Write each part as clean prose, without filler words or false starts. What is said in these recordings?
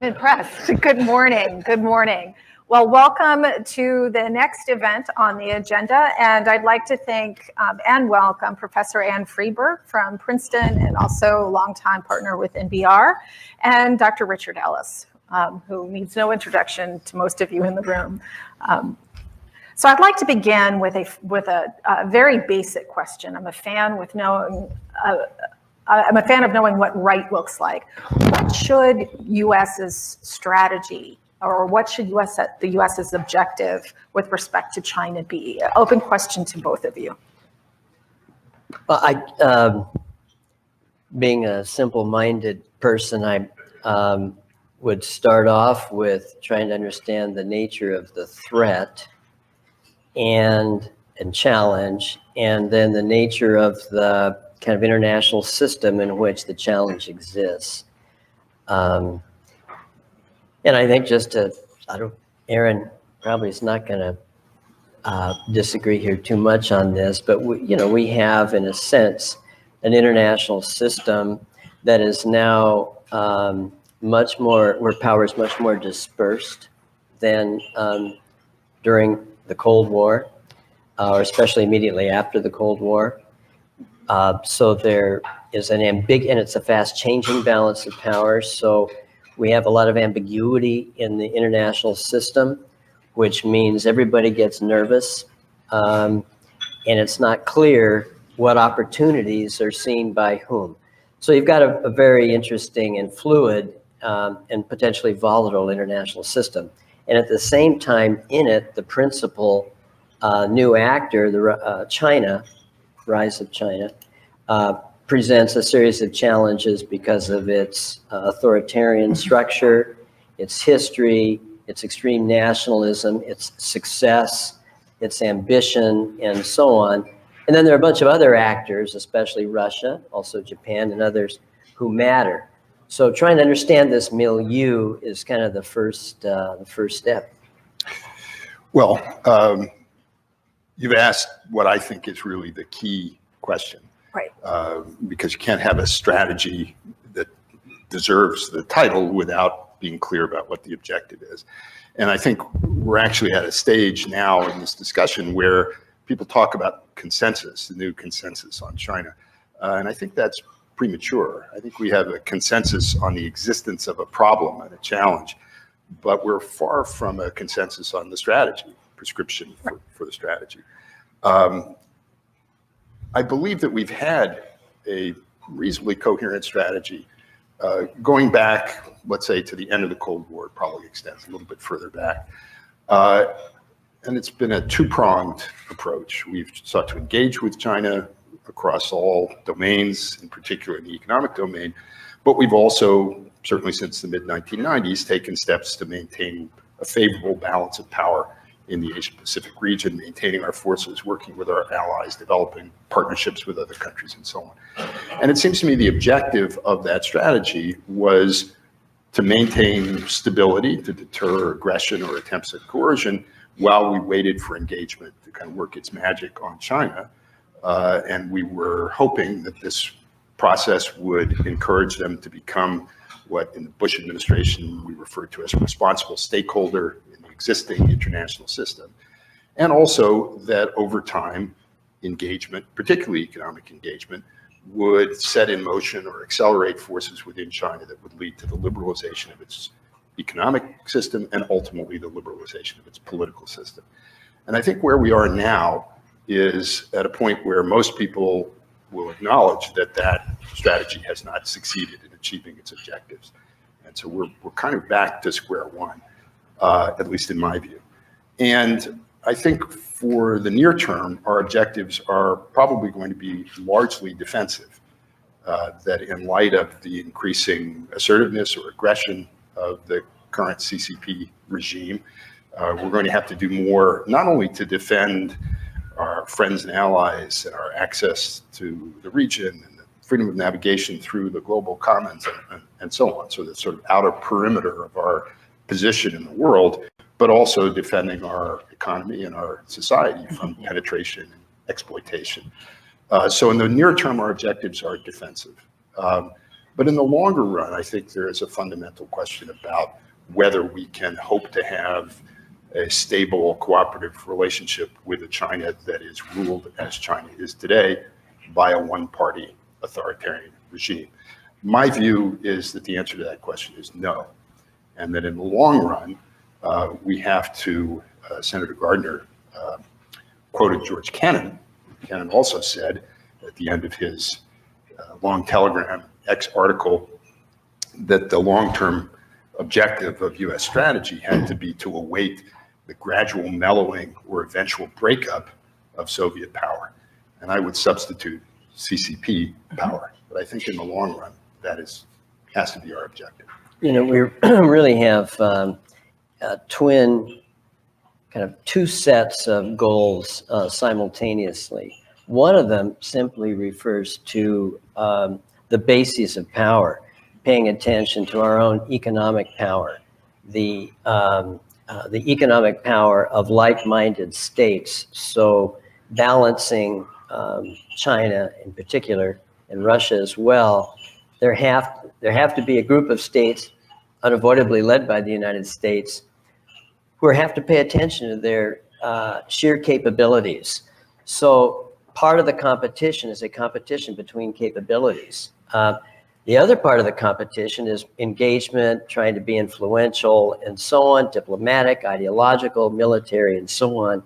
Impressed. Good morning. Good morning. Well, welcome to the next event on the agenda. And I'd like to thank and welcome Professor Anne Friedberg from Princeton and also longtime partner with NBR, and Dr. Richard Ellis, who needs no introduction to most of you in the room. So I'd like to begin with a very basic question. I'm a fan of knowing what right looks like. What should U.S.'s strategy, or what should the U.S.'s objective with respect to China be? Open question to both of you. Well, being a simple-minded person, I would start off with trying to understand the nature of the threat and challenge, and then the nature of the kind of international system in which the challenge exists. And I think Aaron probably is not going to disagree here too much on this, but we have, in a sense, an international system that is now where power is much more dispersed than during the Cold War, or especially immediately after the Cold War. So there is and it's a fast-changing balance of power. So we have a lot of ambiguity in the international system, which means everybody gets nervous, and it's not clear what opportunities are seen by whom. So you've got a very interesting and fluid and potentially volatile international system. And at the same time, in it, the principal new actor, China, rise of China, presents a series of challenges because of its authoritarian structure, its history, its extreme nationalism, its success, its ambition, and so on. And then there are a bunch of other actors, especially Russia, also Japan and others, who matter. So trying to understand this milieu is kind of the first step. Well, you've asked what I think is really the key question. Right. Because you can't have a strategy that deserves the title without being clear about what the objective is. And I think we're actually at a stage now in this discussion where people talk about consensus, the new consensus on China. And I think that's premature. I think we have a consensus on the existence of a problem and a challenge, but we're far from a consensus on the strategy, prescription for the strategy. I believe that we've had a reasonably coherent strategy going back, let's say, to the end of the Cold War. It probably extends a little bit further back. And it's been a two-pronged approach. We've sought to engage with China across all domains, in particular in the economic domain, but we've also, certainly since the mid-1990s, taken steps to maintain a favorable balance of power in the Asia-Pacific region, maintaining our forces, working with our allies, developing partnerships with other countries, and so on. And it seems to me the objective of that strategy was to maintain stability, to deter aggression or attempts at coercion, while we waited for engagement to kind of work its magic on China. And we were hoping that this process would encourage them to become what in the Bush administration we referred to as a responsible stakeholder in the existing international system. And also that over time, engagement, particularly economic engagement, would set in motion or accelerate forces within China that would lead to the liberalization of its economic system and ultimately the liberalization of its political system. And I think where we are now is at a point where most people will acknowledge that that strategy has not succeeded in achieving its objectives. And so we're kind of back to square one, at least in my view. And I think for the near term, our objectives are probably going to be largely defensive, that in light of the increasing assertiveness or aggression of the current CCP regime, we're going to have to do more, not only to defend our friends and allies and our access to the region and the freedom of navigation through the global commons and so on. So the sort of outer perimeter of our position in the world, but also defending our economy and our society from penetration and exploitation. So in the near term, our objectives are defensive. But in the longer run, I think there is a fundamental question about whether we can hope to have a stable, cooperative relationship with a China that is ruled as China is today by a one-party authoritarian regime. My view is that the answer to that question is no, and that in the long run, we have to, Senator Gardner quoted George Kennan. Kennan also said at the end of his long Telegram X article that the long-term objective of U.S. strategy had to be to await the gradual mellowing or eventual breakup of Soviet power. And I would substitute CCP power. But I think in the long run, that has to be our objective. You know, we really have two sets of goals simultaneously. One of them simply refers to the bases of power, paying attention to our own economic power, the economic power of like-minded states. So balancing China in particular and Russia as well, there have to be a group of states, unavoidably led by the United States, who have to pay attention to their sheer capabilities. So part of the competition is a competition between capabilities. The other part of the competition is engagement, trying to be influential and so on, diplomatic, ideological, military, and so on.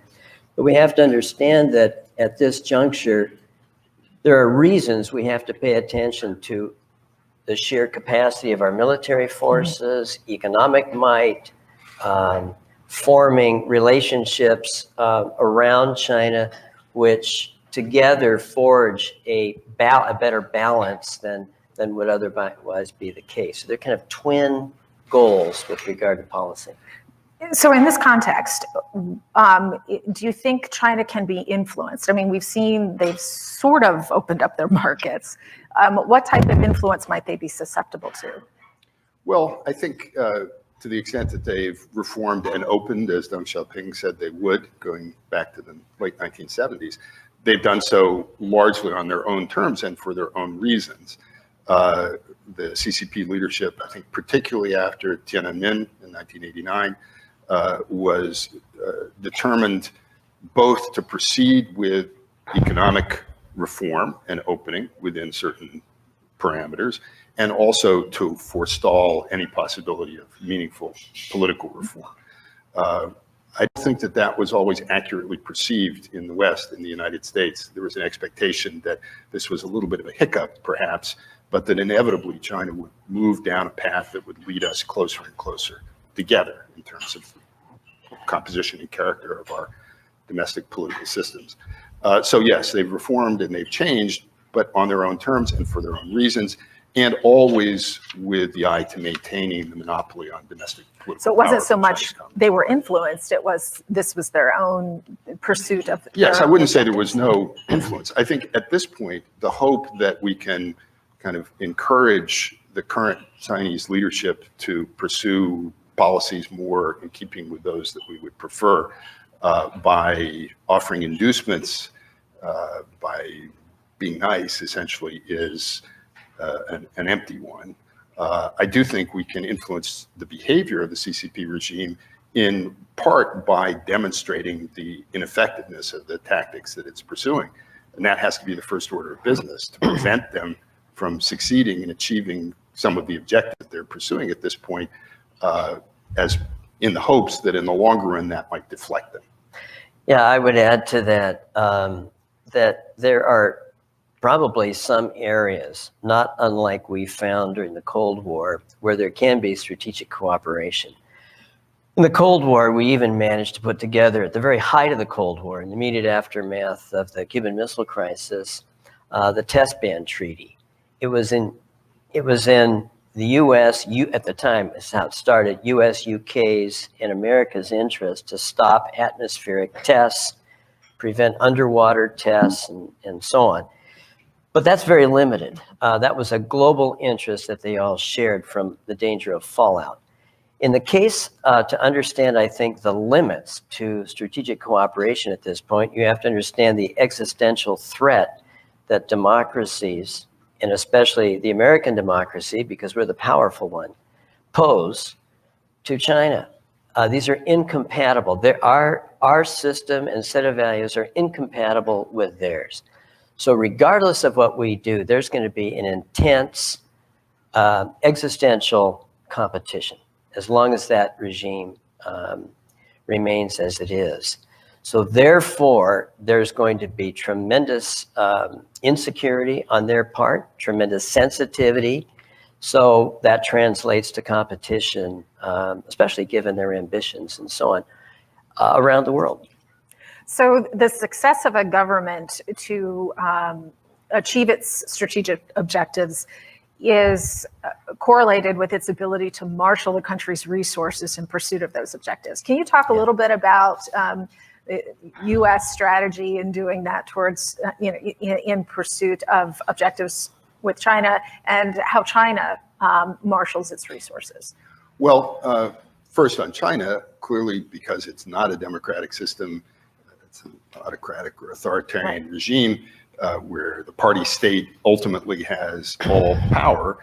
But we have to understand that at this juncture, there are reasons we have to pay attention to the sheer capacity of our military forces, economic might, forming relationships around China, which together forge a better balance than would otherwise be the case. So they're kind of twin goals with regard to policy. So in this context, do you think China can be influenced? I mean, we've seen they've sort of opened up their markets. What type of influence might they be susceptible to? Well, I think to the extent that they've reformed and opened, as Deng Xiaoping said they would, going back to the late 1970s, they've done so largely on their own terms and for their own reasons. The CCP leadership, I think particularly after Tiananmen in 1989, was determined both to proceed with economic reform and opening within certain parameters, and also to forestall any possibility of meaningful political reform. I think that that was always accurately perceived in the West, in the United States. There was an expectation that this was a little bit of a hiccup, perhaps, but that inevitably China would move down a path that would lead us closer and closer together in terms of the composition and character of our domestic political systems. So yes, they've reformed and they've changed, but on their own terms and for their own reasons, and always with the eye to maintaining the monopoly on domestic political So it wasn't so much they were influenced, this was their own pursuit of. Yes, I wouldn't say there was no influence. I think at this point, the hope that we can kind of encourage the current Chinese leadership to pursue policies more in keeping with those that we would prefer by offering inducements, by being nice, essentially, is an empty one. I do think we can influence the behavior of the CCP regime in part by demonstrating the ineffectiveness of the tactics that it's pursuing. And that has to be the first order of business, to prevent them from succeeding in achieving some of the objectives they're pursuing at this point, as in the hopes that in the longer run that might deflect them. Yeah, I would add to that that there are probably some areas, not unlike we found during the Cold War, where there can be strategic cooperation. In the Cold War, we even managed to put together, at the very height of the Cold War, in the immediate aftermath of the Cuban Missile Crisis, the Test Ban Treaty. It was in the U.S., at the time, is how it started, U.S., U.K.'s, and America's interest to stop atmospheric tests, prevent underwater tests, and so on. But that's very limited. That was a global interest that they all shared from the danger of fallout. In the case, to understand, I think, the limits to strategic cooperation at this point, you have to understand the existential threat that democracies and especially the American democracy, because we're the powerful one, pose to China. These are incompatible. Our system and set of values are incompatible with theirs. So regardless of what we do, there's going to be an intense existential competition as long as that regime remains as it is. So therefore, there's going to be tremendous insecurity on their part, tremendous sensitivity. So that translates to competition, especially given their ambitions and so on, around the world. So the success of a government to achieve its strategic objectives is correlated with its ability to marshal the country's resources in pursuit of those objectives. Can you talk a little bit about the U.S. strategy in doing that towards, in pursuit of objectives with China, and how China marshals its resources? Well, first on China, clearly because it's not a democratic system, it's an autocratic or authoritarian regime where the party state ultimately has all power,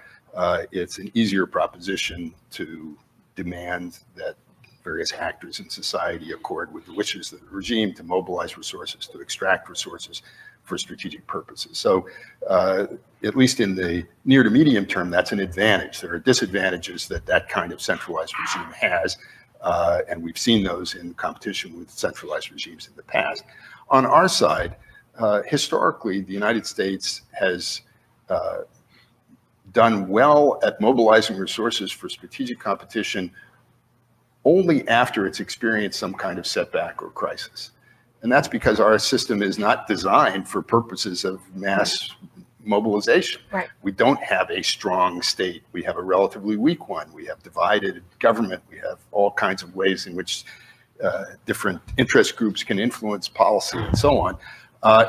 it's an easier proposition to demand that various actors in society accord with the wishes of the regime to mobilize resources, to extract resources for strategic purposes. So at least in the near to medium term, that's an advantage. There are disadvantages that kind of centralized regime has, and we've seen those in competition with centralized regimes in the past. On our side, historically, the United States has done well at mobilizing resources for strategic competition only after it's experienced some kind of setback or crisis. And that's because our system is not designed for purposes of mass mobilization. Right. We don't have a strong state. We have a relatively weak one. We have divided government. We have all kinds of ways in which different interest groups can influence policy and so on.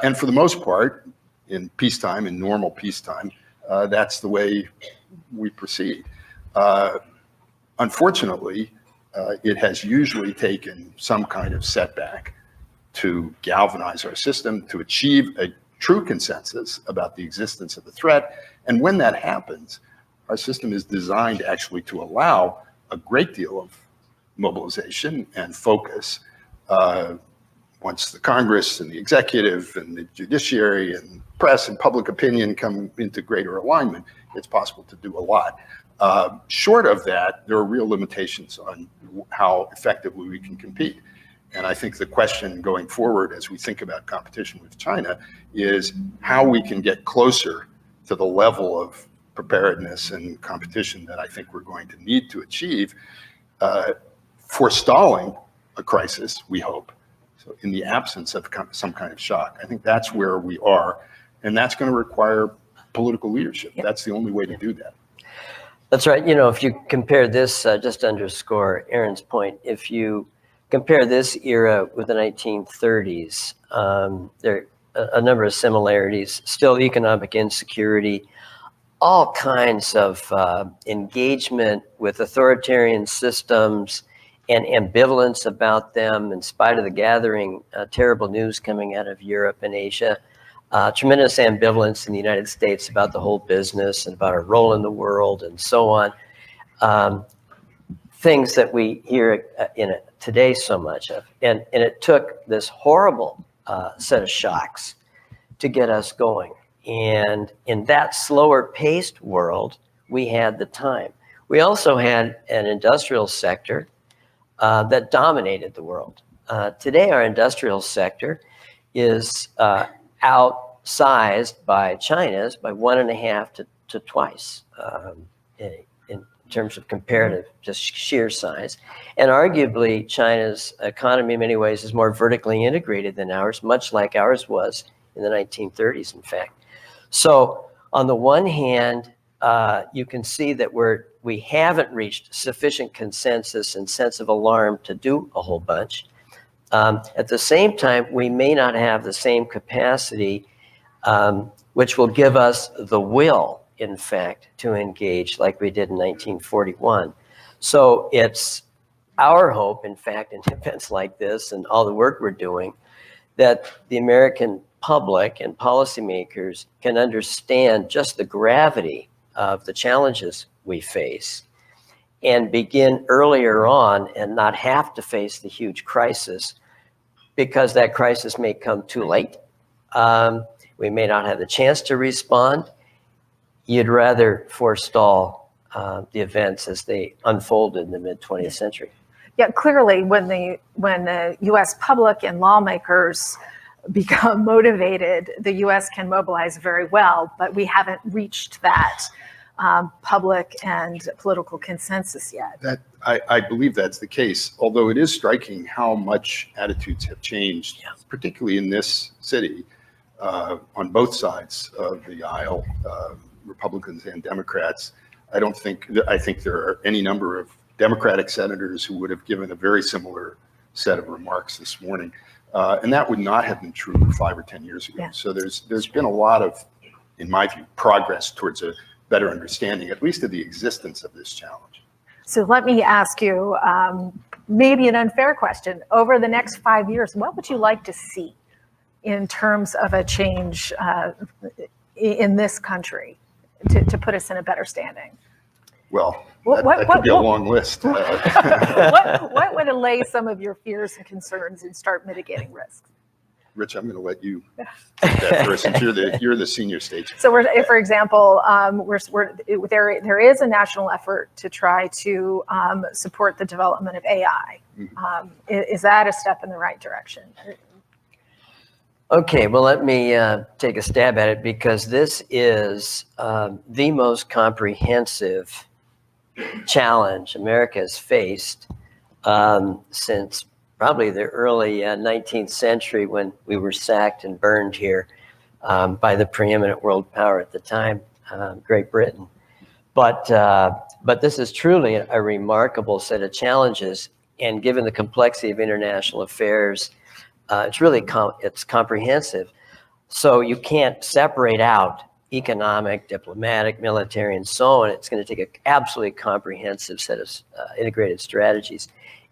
And for the most part, in peacetime, in normal peacetime, that's the way we proceed. Unfortunately, it has usually taken some kind of setback to galvanize our system, to achieve a true consensus about the existence of the threat. And when that happens, our system is designed actually to allow a great deal of mobilization and focus. Once the Congress and the executive and the judiciary and press and public opinion come into greater alignment, it's possible to do a lot. Short of that, there are real limitations on how effectively we can compete. And I think the question going forward as we think about competition with China is how we can get closer to the level of preparedness and competition that I think we're going to need to achieve, forestalling a crisis, we hope. So in the absence of some kind of shock, I think that's where we are. And that's going to require political leadership. Yep. That's the only way to do that. That's right. You know, if you compare this, just to underscore Aaron's point, if you compare this era with the 1930s, there are a number of similarities, still economic insecurity, all kinds of engagement with authoritarian systems and ambivalence about them in spite of the gathering terrible news coming out of Europe and Asia. Tremendous ambivalence in the United States about the whole business and about our role in the world and so on. Things that we hear in it today so much of. And it took this horrible set of shocks to get us going. And in that slower paced world, we had the time. We also had an industrial sector that dominated the world. Today, our industrial sector is outsized by China's by 1.5 to twice in terms of comparative, just sheer size. And arguably, China's economy in many ways is more vertically integrated than ours, much like ours was in the 1930s, in fact. So on the one hand, you can see that we haven't reached sufficient consensus and sense of alarm to do a whole bunch. At the same time, we may not have the same capacity, which will give us the will, in fact, to engage like we did in 1941. So it's our hope, in fact, in events like this and all the work we're doing, that the American public and policymakers can understand just the gravity of the challenges we face and begin earlier on and not have to face the huge crisis, because that crisis may come too late. We may not have the chance to respond. You'd rather forestall the events as they unfolded in the mid-20th century. Yeah, clearly when the U.S. public and lawmakers become motivated, the U.S. can mobilize very well, but we haven't reached that public and political consensus yet. That I believe that's the case, although it is striking how much attitudes have changed, particularly in this city, on both sides of the aisle, Republicans and Democrats. I think there are any number of Democratic senators who would have given a very similar set of remarks this morning. And that would not have been true 5 or 10 years ago. Yeah. So there's been a lot of, in my view, progress towards a better understanding, at least of the existence of this challenge. So let me ask you maybe an unfair question. Over the next 5 years, what would you like to see in terms of a change in this country to put us in a better standing? Well, that could be a long list. What would allay some of your fears and concerns and start mitigating risks? Rich, I'm going to let you take that first, since you're the senior stage. So, for example, there is a national effort to try to support the development of AI. Mm-hmm. Is that a step in the right direction? Okay, well, let me take a stab at it, because this is the most comprehensive challenge America has faced since probably the early 19th century, when we were sacked and burned here by the preeminent world power at the time, Great Britain. But this is truly a remarkable set of challenges, and given the complexity of international affairs, it's really it's comprehensive. So you can't separate out economic, diplomatic, military, and so on. It's going to take an absolutely comprehensive set of integrated strategies.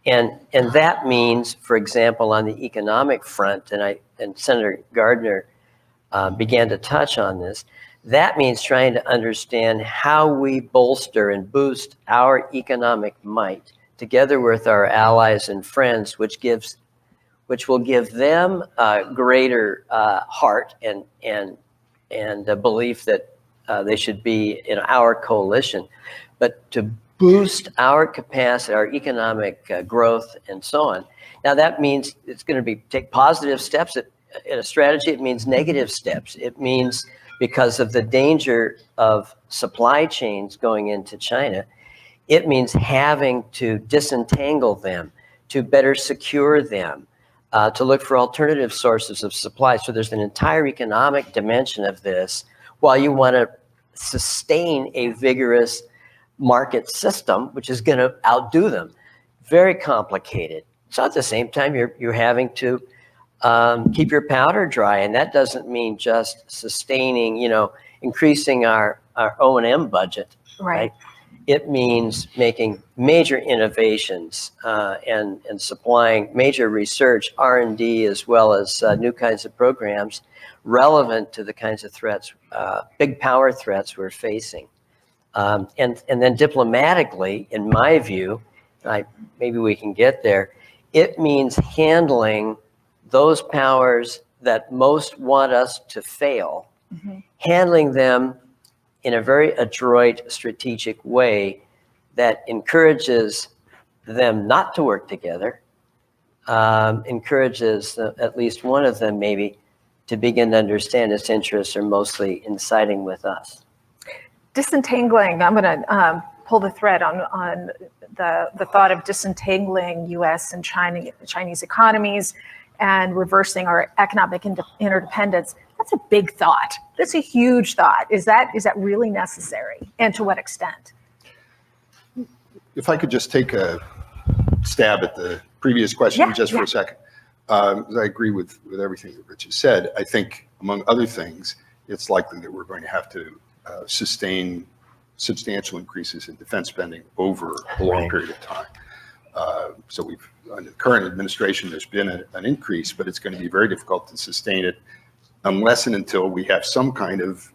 And that means, for example, on the economic front, and Senator Gardner began to touch on this, that means trying to understand how we bolster and boost our economic might together with our allies and friends, which will give them greater heart and a belief that they should be in our coalition. But to boost our capacity, our economic growth, and so on. Now that means it's going to take positive steps in a strategy. It means negative steps. It means, because of the danger of supply chains going into China, it means having to disentangle them, to better secure them, to look for alternative sources of supply. So there's an entire economic dimension of this, while you want to sustain a vigorous market system, which is going to outdo them. Very complicated. So at the same time, you're having to keep your powder dry, and that doesn't mean just sustaining, increasing our O&M budget, right? It means making major innovations and supplying major research, R&D, as well as new kinds of programs relevant to the kinds of threats, big power threats we're facing. And then diplomatically, in my view, maybe we can get there, it means handling those powers that most want us to fail, handling them in a very adroit, strategic way that encourages them not to work together, encourages at least one of them maybe to begin to understand its interests are mostly in siding with us. Disentangling, I'm going to pull the thread on the thought of disentangling U.S. and Chinese economies and reversing our economic interdependence. That's a big thought. That's a huge thought. Is that really necessary? And to what extent? If I could just take a stab at the previous question for a second. I agree with everything that Rich has said. I think, among other things, it's likely that we're going to have to sustain substantial increases in defense spending over a long period of time. So under the current administration, there's been an increase, but it's going to be very difficult to sustain it unless and until we have some kind of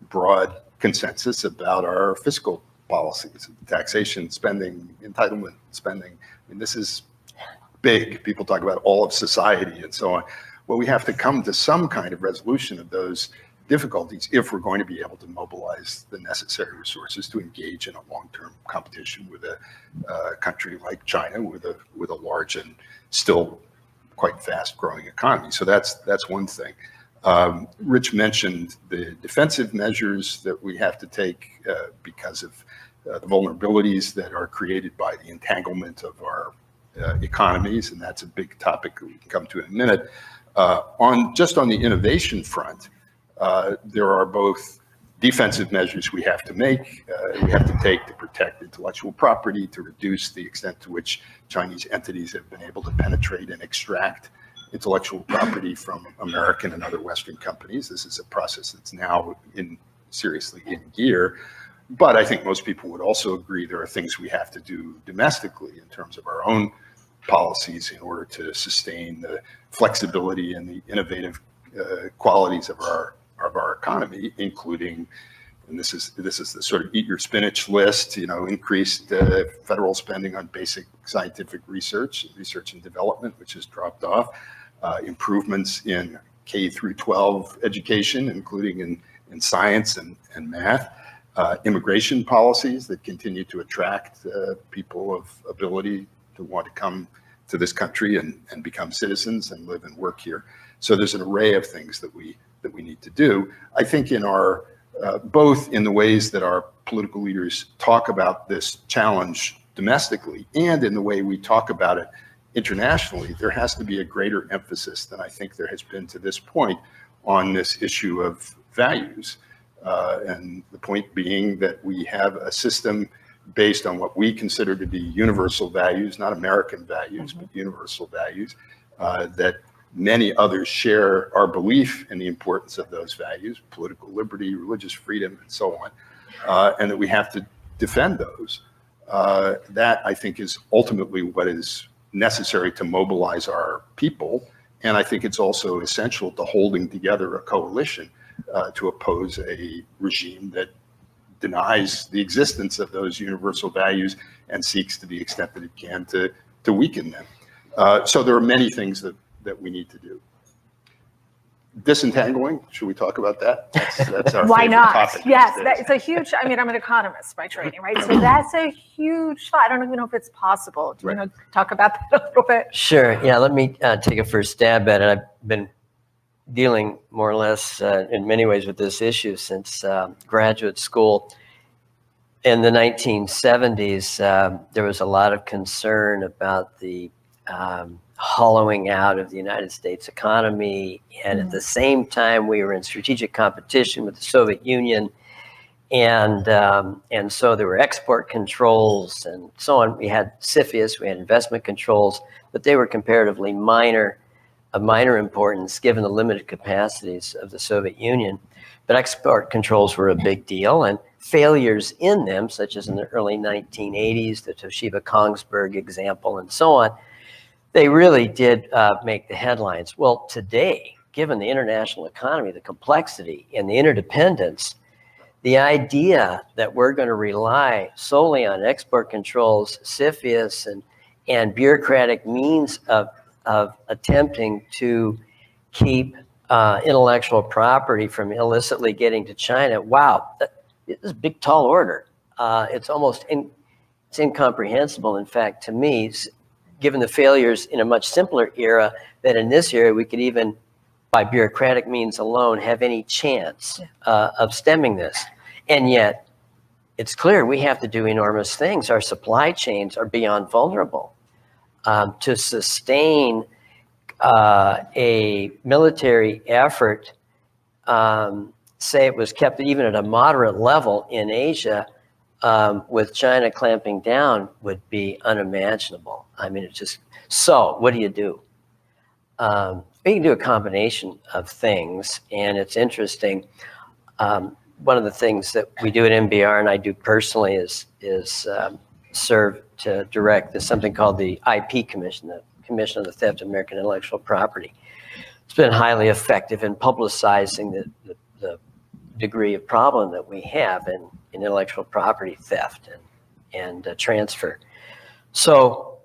broad consensus about our fiscal policies, taxation, spending, entitlement spending. I mean, this is big. People talk about all of society and so on. Well, we have to come to some kind of resolution of those difficulties if we're going to be able to mobilize the necessary resources to engage in a long-term competition with a country like China with a large and still quite fast-growing economy. So that's one thing. Rich mentioned the defensive measures that we have to take because of the vulnerabilities that are created by the entanglement of our economies, and that's a big topic that we can come to in a minute. Just on the innovation front, there are both defensive measures we have to take to protect intellectual property, to reduce the extent to which Chinese entities have been able to penetrate and extract intellectual property from American and other Western companies. This is a process that's now seriously in gear. But I think most people would also agree there are things we have to do domestically in terms of our own policies in order to sustain the flexibility and the innovative qualities of our economy, including, and this is the sort of eat your spinach list, increased federal spending on basic scientific research and development, which has dropped off, improvements in K through 12 education, including in science and math, immigration policies that continue to attract people of ability to want to come to this country and become citizens and live and work here. So there's an array of things that we need to do. I think in our both in the ways that our political leaders talk about this challenge domestically and in the way we talk about it internationally, there has to be a greater emphasis than I think there has been to this point on this issue of values. And the point being that we have a system based on what we consider to be universal values, not American values, but universal values, that many others share our belief in the importance of those values, political liberty, religious freedom, and so on, and that we have to defend those. That, I think, is ultimately what is necessary to mobilize our people, and I think it's also essential to holding together a coalition to oppose a regime that denies the existence of those universal values and seeks to the extent that it can to weaken them. So there are many things that we need to do. Disentangling, should we talk about that? That's our Why favorite not? topic. Yes, it's a huge, I'm an economist by training, right? So that's a huge thought. I don't even know if it's possible. Do you want to talk about that a little bit? Sure, yeah, let me take a first stab at it. I've been dealing more or less in many ways with this issue since graduate school. In the 1970s, there was a lot of concern about the hollowing out of the United States economy, and at the same time we were in strategic competition with the Soviet Union, and so there were export controls and so on. We had CFIUS, we had investment controls, but they were comparatively of minor importance given the limited capacities of the Soviet Union. But export controls were a big deal, and failures in them, such as in the early 1980s, the Toshiba Kongsberg example and so on, they really did make the headlines. Well, today, given the international economy, the complexity and the interdependence, the idea that we're going to rely solely on export controls, CFIUS, and bureaucratic means of attempting to keep intellectual property from illicitly getting to China, wow, this is a big, tall order. It's almost it's incomprehensible, in fact, to me, given the failures in a much simpler era, that in this era we could even, by bureaucratic means alone, have any chance of stemming this. And yet, it's clear we have to do enormous things. Our supply chains are beyond vulnerable. To sustain a military effort, say it was kept even at a moderate level in Asia, with China clamping down, would be unimaginable. I mean, it's just, so what do? We can do a combination of things, and it's interesting. One of the things that we do at MBR, and I do personally, is serve to direct something called the IP Commission, the Commission on the Theft of American Intellectual Property. it's been highly effective in publicizing the degree of problem that we have in intellectual property theft and transfer. So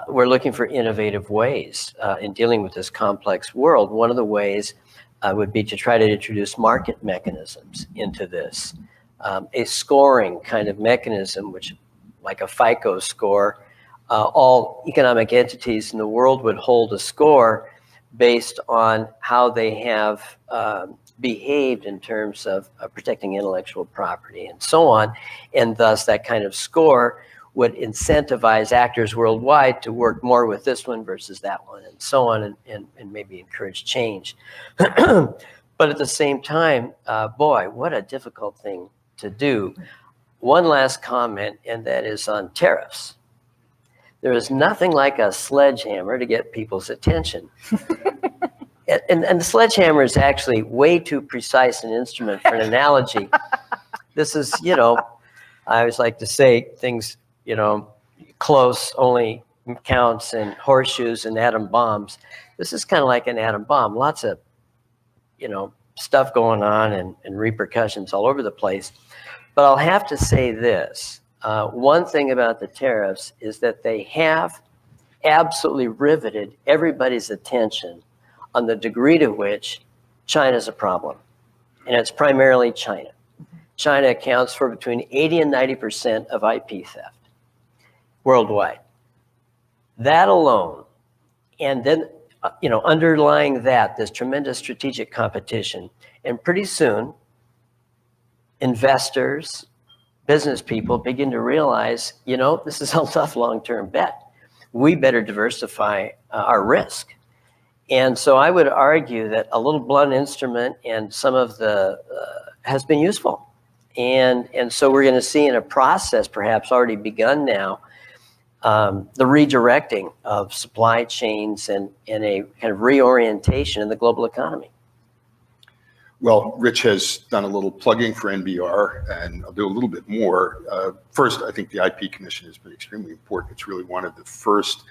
we're looking for innovative ways in dealing with this complex world. One of the ways would be to try to introduce market mechanisms into this. A scoring kind of mechanism, which, like a FICO score, all economic entities in the world would hold a score based on how they have behaved in terms of protecting intellectual property and so on. And thus that kind of score would incentivize actors worldwide to work more with this one versus that one and so on, and maybe encourage change. But at the same time, boy, what a difficult thing to do. One last comment, and that is on tariffs. There is nothing like a sledgehammer to get people's attention. And the sledgehammer is actually way too precise an instrument for an analogy. This is, you know, I always like to say things, you know, close only counts in horseshoes and atom bombs. This is kind of like an atom bomb. Lots of, you know, stuff going on and repercussions all over the place. But I'll have to say this. One thing about the tariffs is that they have absolutely riveted everybody's attention on the degree to which China's a problem. And it's primarily China. China accounts for between 80 and 90% of IP theft worldwide. That alone, and then, you know, underlying that, this tremendous strategic competition. And pretty soon, investors, business people begin to realize, you know, this is a tough long-term bet. We better diversify our risk. And so I would argue that a little blunt instrument and some of the has been useful. And so we're going to see in a process perhaps already begun now, the redirecting of supply chains and a kind of reorientation in the global economy. Well, Rich has done a little plugging for NBR, and I'll do a little bit more. First, I think the IP Commission has been extremely important. It's really one of the first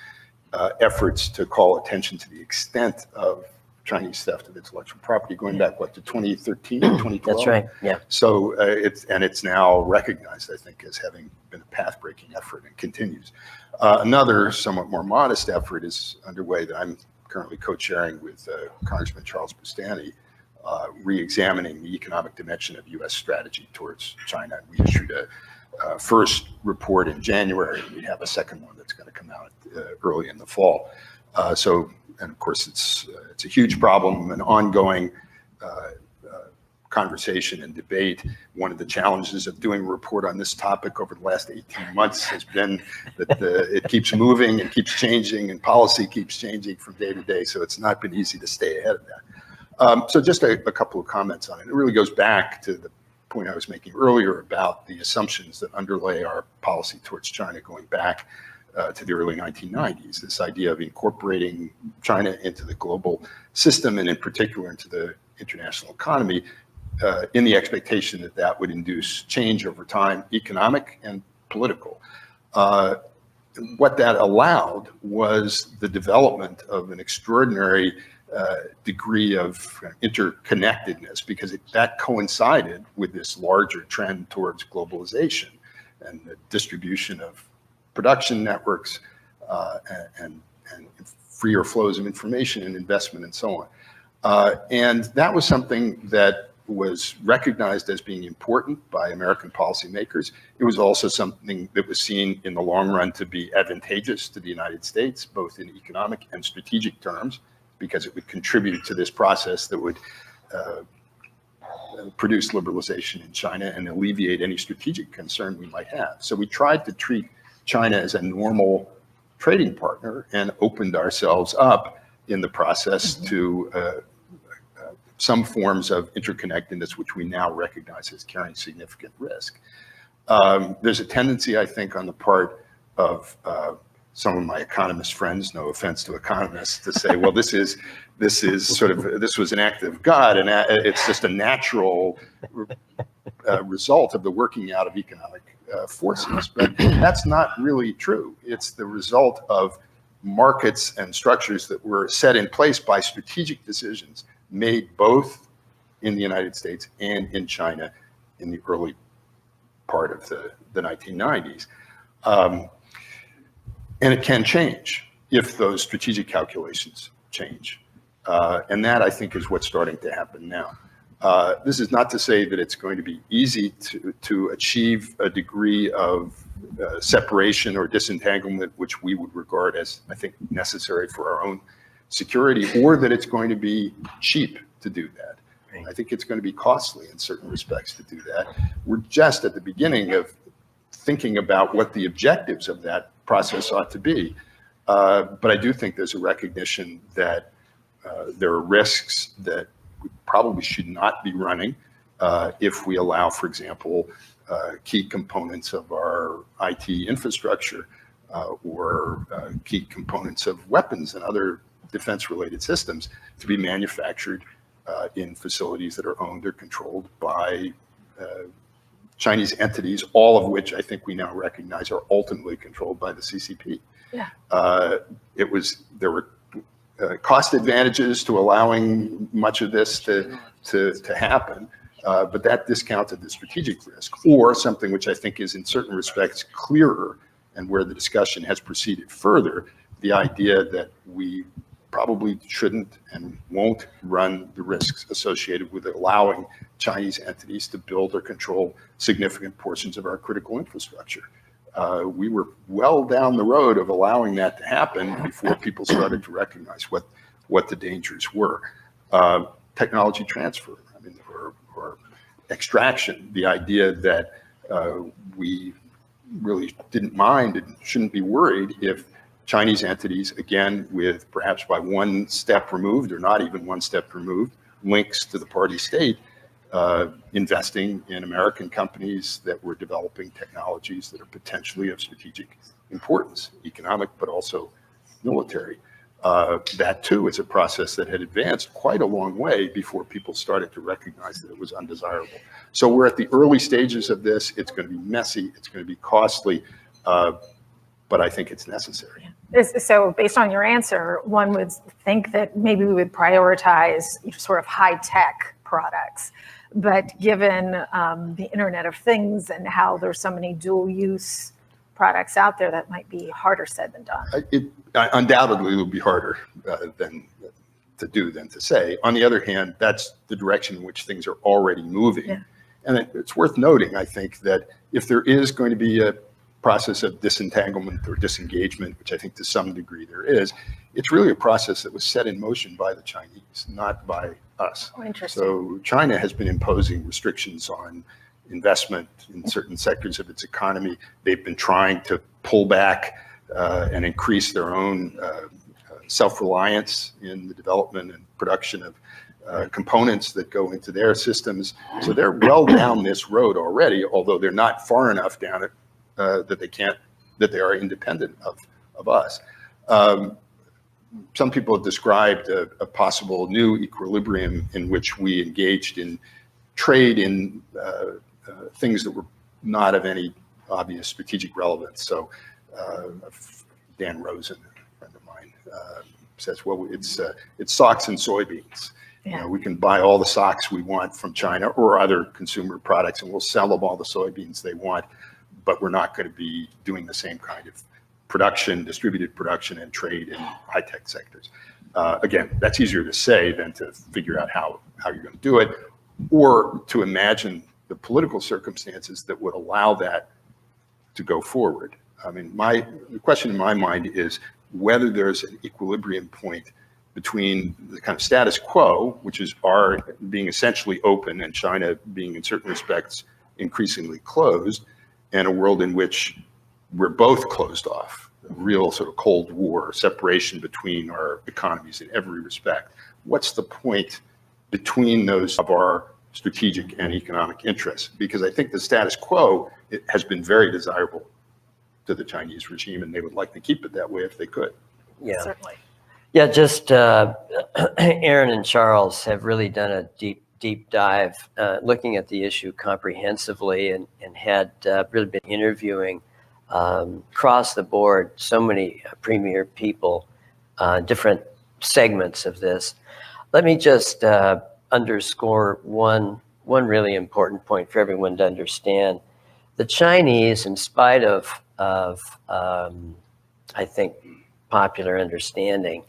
efforts to call attention to the extent of Chinese theft of intellectual property, going back, what, to 2013, 2012? That's right, yeah. So it's now recognized, I think, as having been a path-breaking effort and continues. Another somewhat more modest effort is underway that I'm currently co-chairing with Congressman Charles Bustani, re-examining the economic dimension of U.S. strategy towards China. We issued a first report in January, and we have a second one that's going to come out early in the fall. And of course, it's a huge problem, an ongoing conversation and debate. One of the challenges of doing a report on this topic over the last 18 months has been that it keeps moving and keeps changing, and policy keeps changing from day to day, so it's not been easy to stay ahead of that. So just a couple of comments on it. It really goes back to the point I was making earlier about the assumptions that underlay our policy towards China going back to the early 1990s, this idea of incorporating China into the global system and in particular into the international economy in the expectation that that would induce change over time, economic and political. What that allowed was the development of an extraordinary degree of interconnectedness, because that coincided with this larger trend towards globalization and the distribution of production networks and freer flows of information and investment and so on. And that was something that was recognized as being important by American policymakers. It was also something that was seen in the long run to be advantageous to the United States, both in economic and strategic terms, because it would contribute to this process that would produce liberalization in China and alleviate any strategic concern we might have. So we tried to treat China as a normal trading partner and opened ourselves up in the process to some forms of interconnectedness, which we now recognize as carrying significant risk. There's a tendency, I think, on the part of some of my economist friends, no offense to economists, to say, well, this was an act of God, and it's just a natural result of the working out of economic forces. But that's not really true. It's the result of markets and structures that were set in place by strategic decisions made both in the United States and in China in the early part of the 1990s. And it can change if those strategic calculations change. And that, I think, is what's starting to happen now. This is not to say that it's going to be easy to achieve a degree of separation or disentanglement, which we would regard as, I think, necessary for our own security, or that it's going to be cheap to do that. I think it's going to be costly in certain respects to do that. We're just at the beginning of thinking about what the objectives of that process ought to be. But I do think there's a recognition that there are risks that we probably should not be running if we allow, for example, key components of our IT infrastructure or key components of weapons and other defense-related systems to be manufactured in facilities that are owned or controlled by Chinese entities, all of which I think we now recognize are ultimately controlled by the CCP. Yeah. There were cost advantages to allowing much of this to happen, but that discounted the strategic risk, or something which I think is in certain respects clearer and where the discussion has proceeded further, the idea that we probably shouldn't and won't run the risks associated with allowing Chinese entities to build or control significant portions of our critical infrastructure. We were well down the road of allowing that to happen before people started to recognize what the dangers were. Technology transfer, I mean, or extraction, the idea that we really didn't mind and shouldn't be worried if Chinese entities, again, with perhaps by one step removed or not even one step removed, links to the party state, investing in American companies that were developing technologies that are potentially of strategic importance, economic, but also military. That too is a process that had advanced quite a long way before people started to recognize that it was undesirable. So we're at the early stages of this. It's going to be messy. It's going to be costly, but I think it's necessary. So based on your answer, one would think that maybe we would prioritize sort of high-tech products. But given the Internet of Things and how there's so many dual-use products out there, that might be harder said than done. Undoubtedly, it will be harder than to do than to say. On the other hand, that's the direction in which things are already moving. Yeah. And it's worth noting, I think, that if there is going to be a process of disentanglement or disengagement, which I think to some degree there is, it's really a process that was set in motion by the Chinese, not by us. Oh, interesting. So China has been imposing restrictions on investment in certain sectors of its economy. They've been trying to pull back and increase their own self-reliance in the development and production of components that go into their systems. So they're well down this road already, although they're not far enough down it that they are independent of us. Some people have described a possible new equilibrium in which we engaged in trade in things that were not of any obvious strategic relevance. So Dan Rosen, a friend of mine, says, well, it's socks and soybeans. Yeah. You know, we can buy all the socks we want from China or other consumer products, and we'll sell them all the soybeans they want, but we're not going to be doing the same kind of production, distributed production and trade in high-tech sectors. Again, that's easier to say than to figure out how you're going to do it, or to imagine the political circumstances that would allow that to go forward. I mean, the question in my mind is whether there's an equilibrium point between the kind of status quo, which is our being essentially open and China being in certain respects increasingly closed, and a world in which we're both closed off, a real sort of Cold War separation between our economies in every respect. What's the point between those of our strategic and economic interests? Because I think the status quo has been very desirable to the Chinese regime, and they would like to keep it that way if they could. Yeah, certainly. Yeah, just Aaron and Charles have really done a deep dive, looking at the issue comprehensively, and had really been interviewing across the board, so many premier people, different segments of this. Let me just underscore one really important point for everyone to understand. The Chinese, in spite of I think, popular understanding,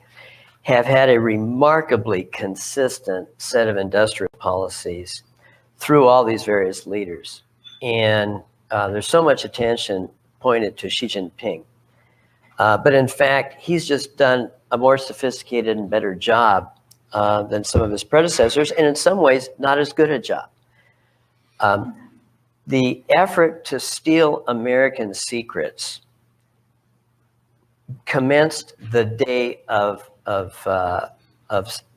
have had a remarkably consistent set of industrial policies through all these various leaders. And there's so much attention pointed to Xi Jinping. But in fact, he's just done a more sophisticated and better job than some of his predecessors, and in some ways, not as good a job. The effort to steal American secrets commenced the day of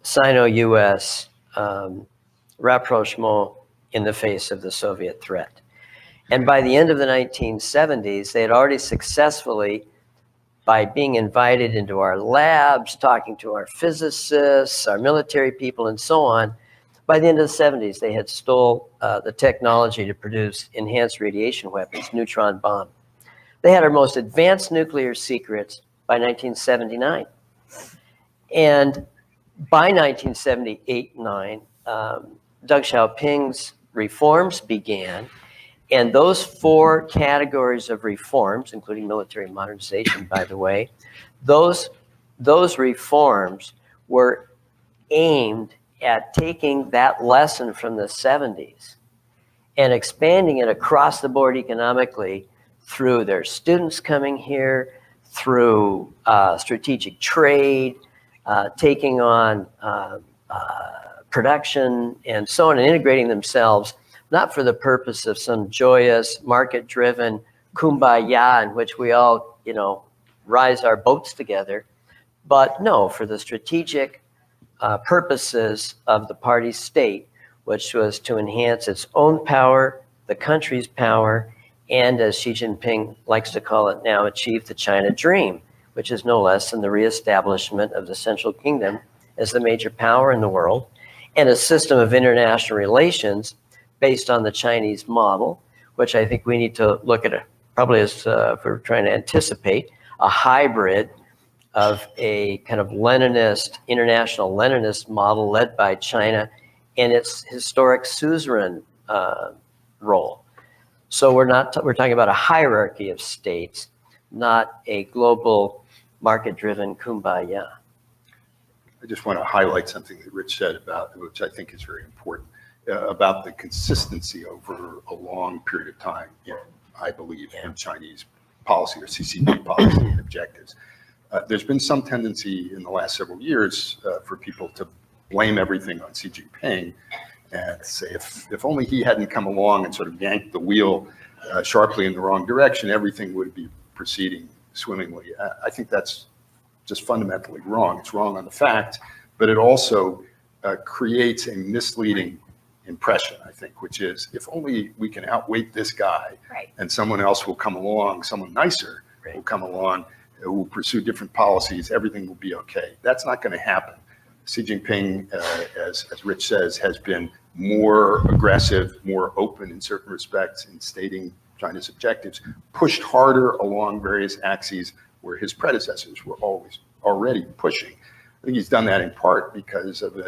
Sino-US rapprochement in the face of the Soviet threat. And by the end of the 1970s, they had already successfully, by being invited into our labs, talking to our physicists, our military people, and so on, by the end of the 70s, they had stole the technology to produce enhanced radiation weapons, neutron bomb. They had our most advanced nuclear secrets by 1979. And by 1978-9, Deng Xiaoping's reforms began. And those 4 categories of reforms, including military modernization, by the way, those reforms were aimed at taking that lesson from the 70s and expanding it across the board economically through their students coming here, through strategic trade, taking on production and so on, and integrating themselves, not for the purpose of some joyous, market-driven kumbaya in which we all, rise our boats together, but no, for the strategic purposes of the party state, which was to enhance its own power, the country's power, and as Xi Jinping likes to call it now, achieve the China dream, which is no less than the reestablishment of the Central Kingdom as the major power in the world, and a system of international relations based on the Chinese model, which I think we need to look at, probably as if we're trying to anticipate, a hybrid of a kind of Leninist, international Leninist model led by China and its historic suzerain role. So we're talking about a hierarchy of states, not a global market-driven kumbaya. I just want to highlight something that Rich said about, which I think is very important, about the consistency over a long period of time, I believe, in Chinese policy or CCP policy and objectives. There's been some tendency in the last several years for people to blame everything on Xi Jinping and say if only he hadn't come along and sort of yanked the wheel sharply in the wrong direction, everything would be proceeding swimmingly. I think that's just fundamentally wrong. It's wrong on the fact, but it also creates a misleading impression, I think, which is if only we can outweight this guy, right, and someone else will come along, someone nicer, right, will come along, who will pursue different policies, everything will be okay. That's not going to happen. Xi Jinping, as Rich says, has been more aggressive, more open in certain respects in stating China's objectives, pushed harder along various axes where his predecessors were already pushing. I think he's done that in part because of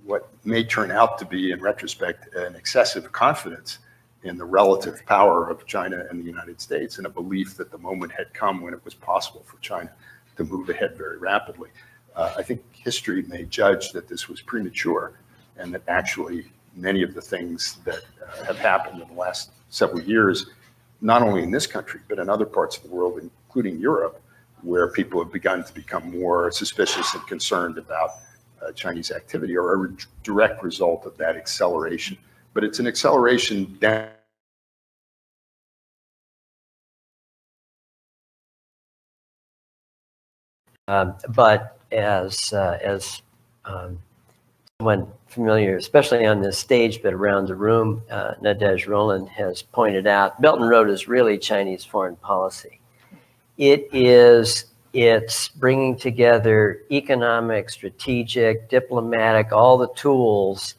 what may turn out to be, in retrospect, an excessive confidence in the relative power of China and the United States, and a belief that the moment had come when it was possible for China to move ahead very rapidly. I think history may judge that this was premature, and that actually many of the things that have happened in the last several years, not only in this country, but in other parts of the world, including Europe, where people have begun to become more suspicious and concerned about Chinese activity, are a direct result of that acceleration. But it's an acceleration down. But as someone familiar, especially on this stage, but around the room, Nadej Roland has pointed out, Belt and Road is really Chinese foreign policy. It's bringing together economic, strategic, diplomatic, all the tools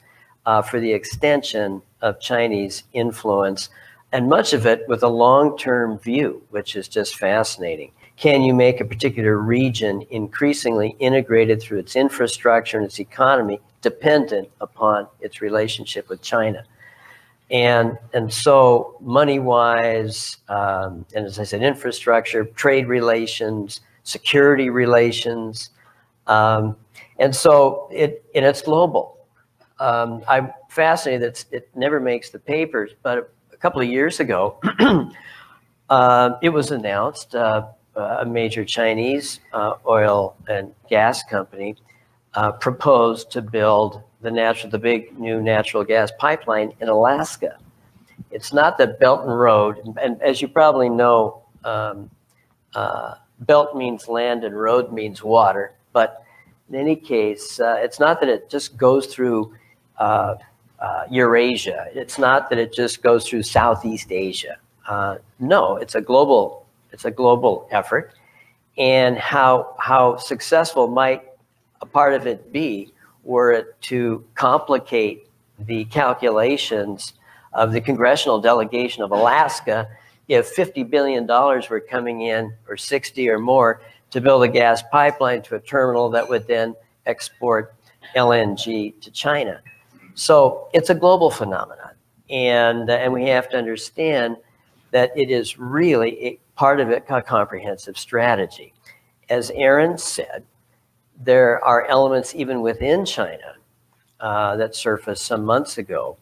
for the extension of Chinese influence and much of it with a long-term view, which is just fascinating. Can you make a particular region increasingly integrated through its infrastructure and its economy, dependent upon its relationship with China? And so money-wise, and as I said, infrastructure, trade relations, security relations, and so it's global. I'm fascinated that it never makes the papers, but a couple of years ago, it was announced a major Chinese oil and gas company proposed to build the big new natural gas pipeline in Alaska. It's not the Belt and Road, and as you probably know, belt means land and road means water, but in any case, it's not that it just goes through Eurasia. It's not that it just goes through Southeast Asia. No, it's a global effort. And how successful might a part of it be were it to complicate the calculations of the congressional delegation of Alaska if $50 billion were coming in, or 60 or more, to build a gas pipeline to a terminal that would then export LNG to China. So it's a global phenomenon, and we have to understand that it is really part of a comprehensive strategy. As Aaron said, there are elements even within China that surfaced some months ago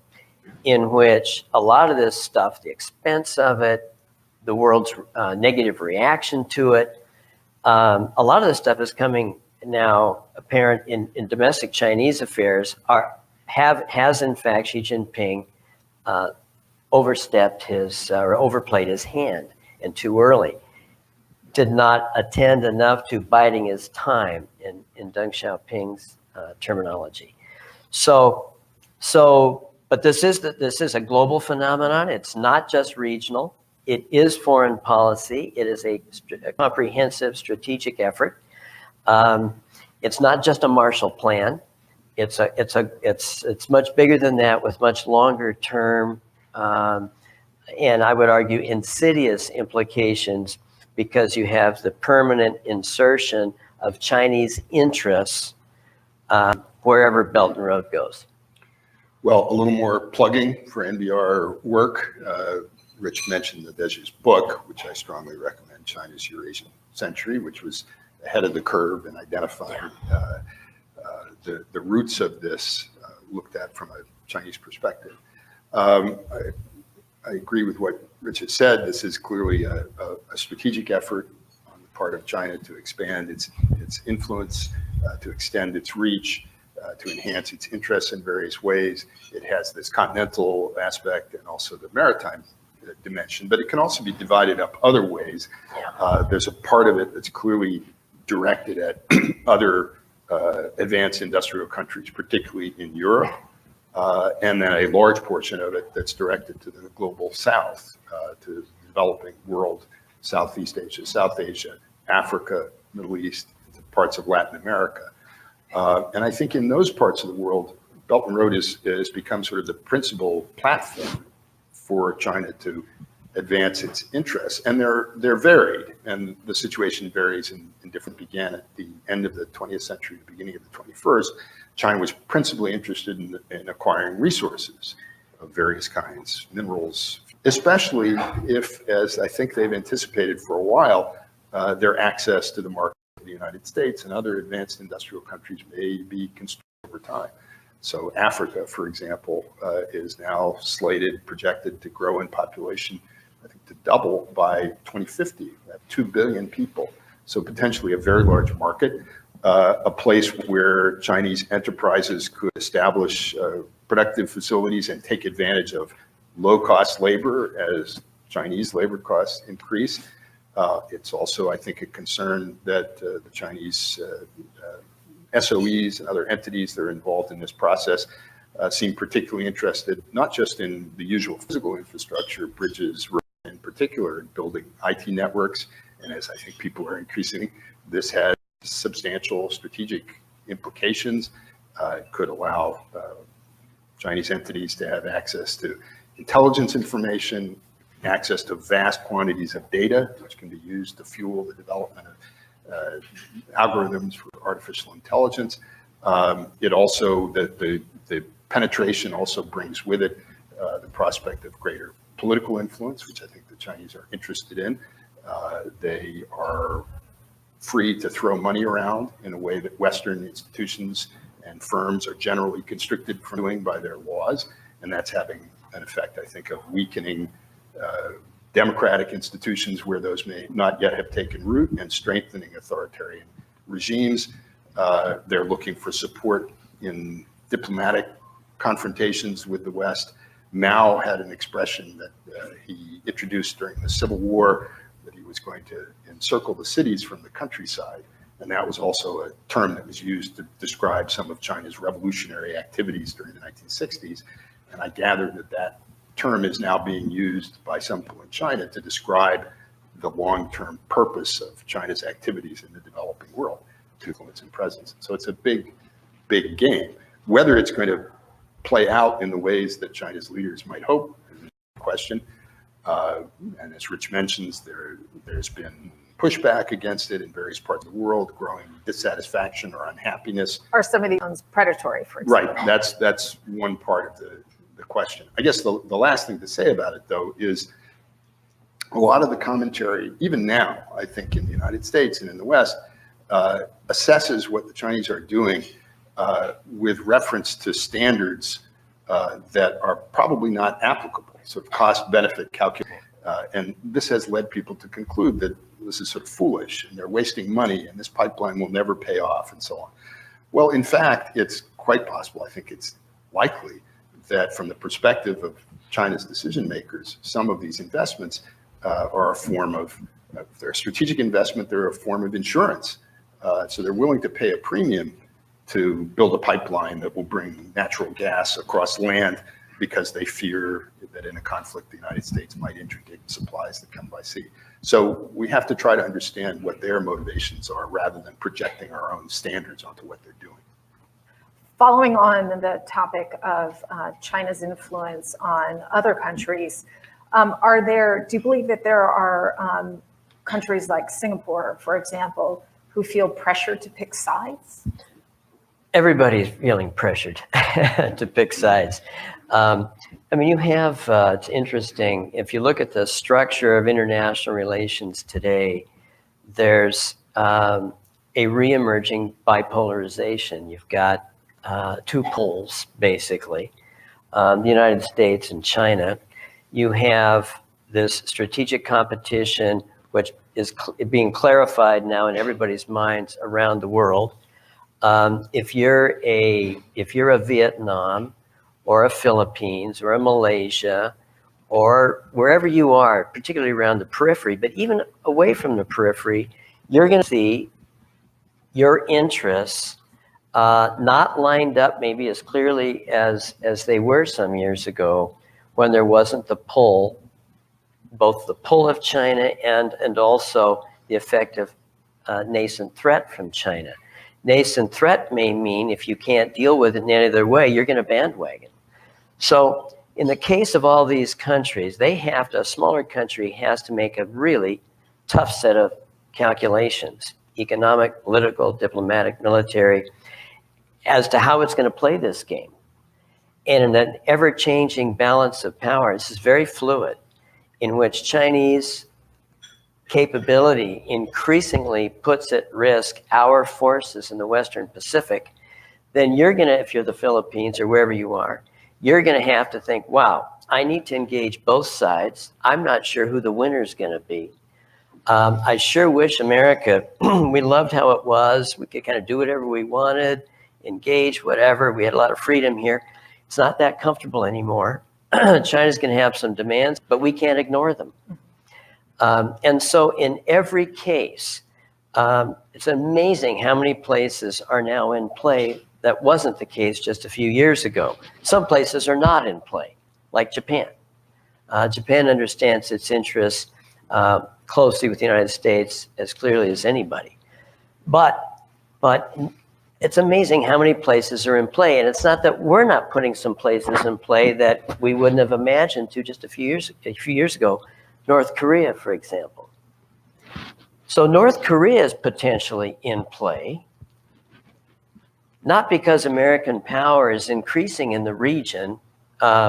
in which a lot of this stuff, the expense of it, the world's negative reaction to it, a lot of this stuff is coming now apparent in domestic Chinese affairs, has in fact Xi Jinping overstepped or overplayed his hand, and too early. Did not attend enough to biding his time in Deng Xiaoping's terminology. But this is a global phenomenon. It's not just regional. It is foreign policy. It is a comprehensive strategic effort. It's not just a Marshall Plan. It's much bigger than that, with much longer term, and I would argue insidious implications, because you have the permanent insertion of Chinese interests wherever Belt and Road goes. Well, a little more plugging for NBR work. Rich mentioned Nadezhda's book, which I strongly recommend, China's Eurasian Century, which was ahead of the curve in identifying the roots of this, looked at from a Chinese perspective. I agree with what Rich has said. This is clearly a strategic effort on the part of China to expand its influence, to extend its reach, to enhance its interests in various ways. It has this continental aspect and also the maritime dimension, but it can also be divided up other ways. There's a part of it that's clearly directed at other advanced industrial countries, particularly in Europe, and then a large portion of it that's directed to the global south, to the developing world, Southeast Asia, South Asia, Africa, Middle East, parts of Latin America. And I think in those parts of the world, Belt and Road has become sort of the principal platform for China to advance its interests. And they're varied, and the situation varies in different. Began at the end of the 20th century, the beginning of the 21st. China was principally interested in acquiring resources of various kinds, minerals, especially if, as I think they've anticipated for a while, their access to the market of the United States and other advanced industrial countries may be constrained over time. So Africa, for example, is now projected to grow in population, I think, to double by 2050, at 2 billion people. So potentially a very large market, a place where Chinese enterprises could establish productive facilities and take advantage of low-cost labor as Chinese labor costs increase. It's also, I think, a concern that the Chinese SOEs and other entities that are involved in this process seem particularly interested, not just in the usual physical infrastructure, bridges, roads in particular, building IT networks, and as I think people are increasing, this has substantial strategic implications. It could allow Chinese entities to have access to intelligence information, access to vast quantities of data, which can be used to fuel the development of algorithms for artificial intelligence. It also, the penetration also brings with it the prospect of greater political influence, which I think the Chinese are interested in. They are free to throw money around in a way that Western institutions and firms are generally constricted from doing by their laws. And that's having an effect, I think, of weakening democratic institutions where those may not yet have taken root and strengthening authoritarian regimes. They're looking for support in diplomatic confrontations with the West. Mao had an expression that he introduced during the Civil War, that he was going to encircle the cities from the countryside. And that was also a term that was used to describe some of China's revolutionary activities during the 1960s. And I gather that that term is now being used by some people in China to describe the long-term purpose of China's activities in the developing world, to influence and presence. So it's a big, big game. Whether it's going to play out in the ways that China's leaders might hope is a question. And as Rich mentions, there's been pushback against it in various parts of the world, growing dissatisfaction or unhappiness. Are some of these ones predatory, for example? Right, that's one part of the question. I guess the last thing to say about it, though, is a lot of the commentary, even now, I think in the United States and in the West, assesses what the Chinese are doing with reference to standards that are probably not applicable, sort of cost-benefit calculation. And this has led people to conclude that this is sort of foolish and they're wasting money and this pipeline will never pay off and so on. Well, in fact, it's quite possible, I think it's likely, that from the perspective of China's decision makers, some of these investments are a form of, if they're a strategic investment, they're a form of insurance. So they're willing to pay a premium to build a pipeline that will bring natural gas across land because they fear that in a conflict, the United States might interdict supplies that come by sea. So we have to try to understand what their motivations are rather than projecting our own standards onto what they're doing. Following on the topic of China's influence on other countries, do you believe that there are countries like Singapore, for example, who feel pressured to pick sides? Everybody's feeling pressured to pick sides. I mean, you have, it's interesting, if you look at the structure of international relations today, there's a re-emerging bipolarization. You've got two poles, basically, the United States and China. You have this strategic competition, which is being clarified now in everybody's minds around the world. If you're a Vietnam or a Philippines or a Malaysia or wherever you are, particularly around the periphery, but even away from the periphery, you're going to see your interests not lined up maybe as clearly as they were some years ago when there wasn't the pull, both the pull of China and also the effective nascent threat from China. Nascent threat may mean if you can't deal with it in any other way, you're going to bandwagon. So in the case of all these countries, a smaller country has to make a really tough set of calculations, economic, political, diplomatic, military, as to how it's going to play this game. And in an ever-changing balance of power, this is very fluid, in which Chinese capability increasingly puts at risk our forces in the Western Pacific, then you're going to, if you're the Philippines or wherever you are, you're going to have to think, wow, I need to engage both sides. I'm not sure who the winner is going to be. I sure wish America, we loved how it was. We could kind of do whatever we wanted, engage, whatever. We had a lot of freedom here. It's not that comfortable anymore. China's going to have some demands, but we can't ignore them. And so in every case, it's amazing how many places are now in play that wasn't the case just a few years ago. Some places are not in play, like Japan. Japan understands its interests closely with the United States as clearly as anybody. But it's amazing how many places are in play. And it's not that we're not putting some places in play that we wouldn't have imagined to just a few years ago. North Korea, for example. So North Korea is potentially in play, not because American power is increasing in the region,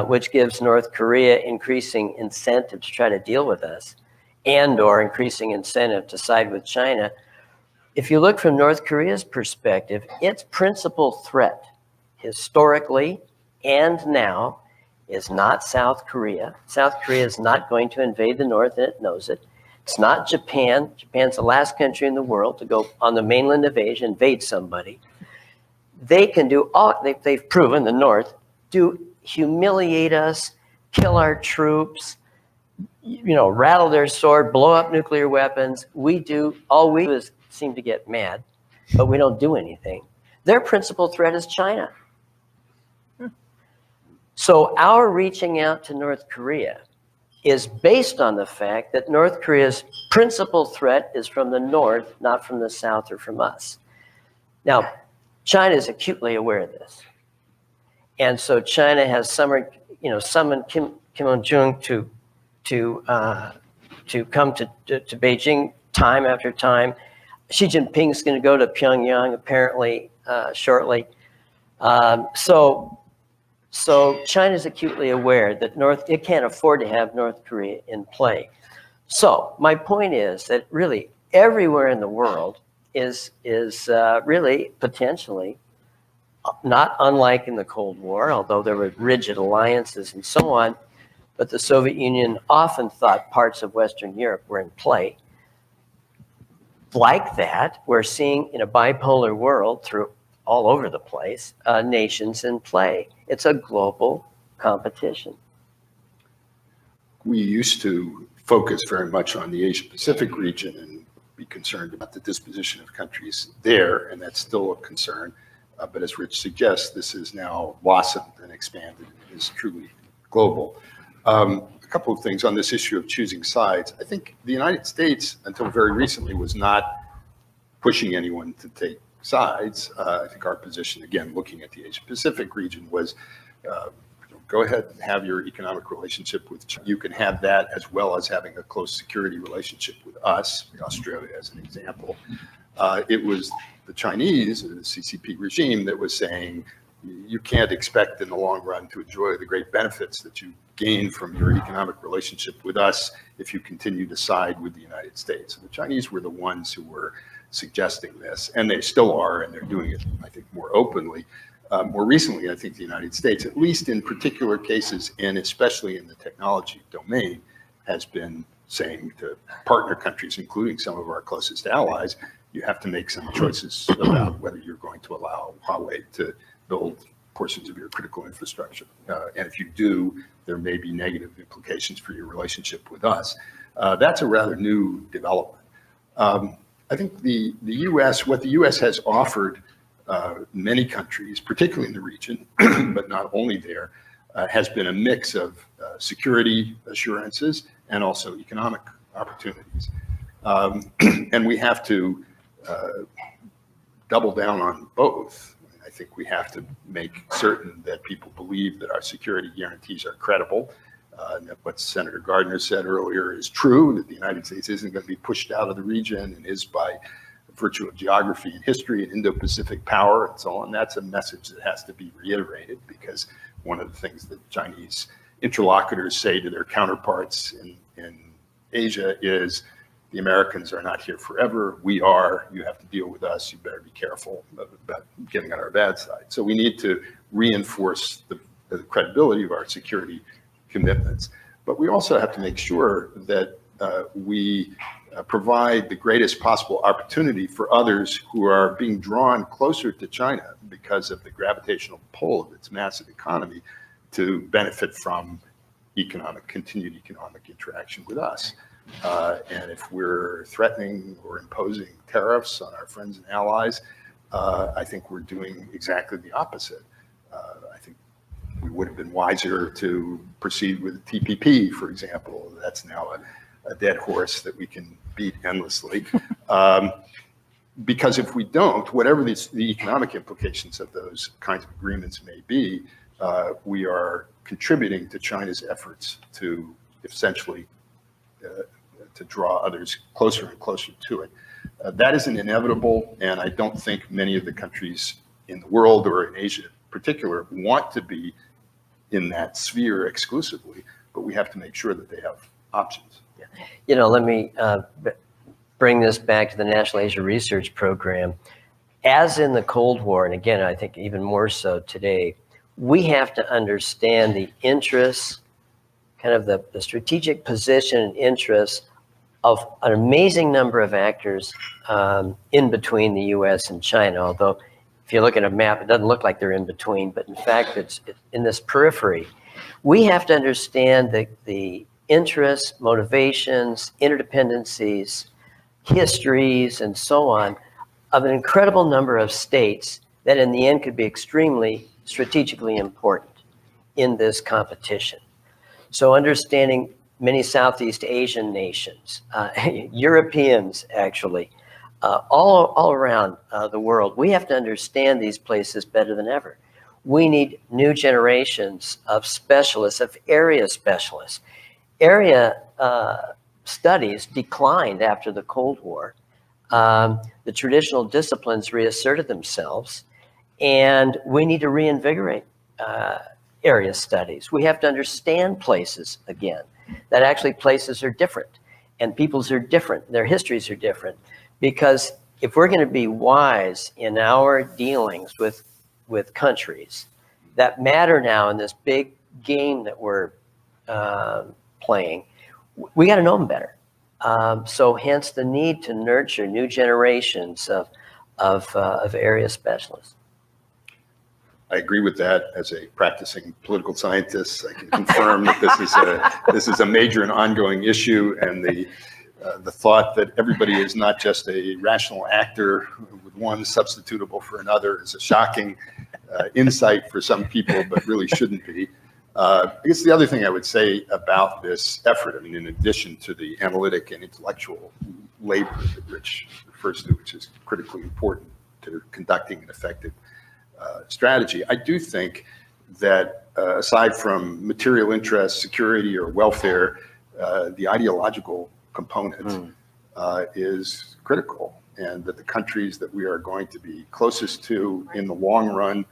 which gives North Korea increasing incentive to try to deal with us, and or increasing incentive to side with China. If you look from North Korea's perspective, its principal threat, historically and now, is not South Korea. South Korea is not going to invade the North, and it knows it. It's not Japan. Japan's the last country in the world to go on the mainland of Asia, invade somebody. They can do all, they've proven, the North, humiliate us, kill our troops, rattle their sword, blow up nuclear weapons. All we do is seem to get mad, but we don't do anything. Their principal threat is China. So our reaching out to North Korea is based on the fact that North Korea's principal threat is from the North, not from the South or from us. Now, China is acutely aware of this. And so China has summoned Kim Il-jung to come to Beijing time after time. Xi Jinping's going to go to Pyongyang apparently shortly. So China's acutely aware that it can't afford to have North Korea in play. So my point is that really everywhere in the world is really potentially not unlike in the Cold War, although there were rigid alliances and so on, but the Soviet Union often thought parts of Western Europe were in play. Like that, we're seeing in a bipolar world through all over the place, nations in play. It's a global competition. We used to focus very much on the Asia-Pacific region and be concerned about the disposition of countries there, and that's still a concern. But as Rich suggests, this is now blossomed and expanded and is truly global. A couple of things on this issue of choosing sides. I think the United States, until very recently, was not pushing anyone to take sides. I think our position, again, looking at the Asia-Pacific region, was go ahead and have your economic relationship with China. You can have that as well as having a close security relationship with us, Australia as an example. It was the Chinese, the CCP regime, that was saying, you can't expect in the long run to enjoy the great benefits that you gain from your economic relationship with us if you continue to side with the United States. And the Chinese were the ones who were suggesting this, and they still are, and they're doing it, I think, more openly. More recently, I think the United States, at least in particular cases, and especially in the technology domain, has been saying to partner countries, including some of our closest allies, you have to make some choices about whether you're going to allow Huawei to build portions of your critical infrastructure. And if you do, there may be negative implications for your relationship with us. That's a rather new development. I think the U.S., what the U.S. has offered many countries, particularly in the region, but not only there, has been a mix of security assurances and also economic opportunities. And we have to double down on both. I think we have to make certain that people believe that our security guarantees are credible. That what Senator Gardner said earlier is true, that the United States isn't going to be pushed out of the region and is by virtue of geography and history and Indo-Pacific power and so on. That's a message that has to be reiterated, because one of the things that Chinese interlocutors say to their counterparts in Asia is, the Americans are not here forever. We are. You have to deal with us. You better be careful about getting on our bad side. So we need to reinforce the credibility of our security commitments. But we also have to make sure that we provide the greatest possible opportunity for others who are being drawn closer to China because of the gravitational pull of its massive economy to benefit from continued economic interaction with us. And if we're threatening or imposing tariffs on our friends and allies, I think we're doing exactly the opposite. I think we would have been wiser to proceed with TPP, for example. That's now a dead horse that we can beat endlessly. because if we don't, whatever the economic implications of those kinds of agreements may be, we are contributing to China's efforts to essentially to draw others closer and closer to it. That is an inevitable, and I don't think many of the countries in the world or in Asia in particular want to be in that sphere exclusively, but we have to make sure that they have options. Yeah. You know, let me bring this back to the National Asia Research Program. As in the Cold War, and again, I think even more so today, we have to understand the interests, kind of the strategic position and interests of an amazing number of actors in between the US and China, although if you look at a map, it doesn't look like they're in between, but in fact, it's in this periphery. We have to understand the interests, motivations, interdependencies, histories, and so on of an incredible number of states that in the end could be extremely strategically important in this competition. So understanding many Southeast Asian nations, Europeans actually, all around the world, we have to understand these places better than ever. We need new generations of specialists, of area specialists. Area studies declined after the Cold War. The traditional disciplines reasserted themselves, and we need to reinvigorate area studies. We have to understand places again, that actually places are different and peoples are different, their histories are different, because if we're going to be wise in our dealings with countries that matter now in this big game that we're playing, we got to know them better. So hence the need to nurture new generations of area specialists. I agree with that. As a practicing political scientist, I can confirm that this is a major and ongoing issue, and the thought that everybody is not just a rational actor with one substitutable for another is a shocking insight for some people, but really shouldn't be. I guess the other thing I would say about this effort, I mean, in addition to the analytic and intellectual labor that Rich refers to, which is critically important to conducting an effective strategy, I do think that aside from material interests, security, or welfare, the ideological component is critical, and that the countries that we are going to be closest to in the long run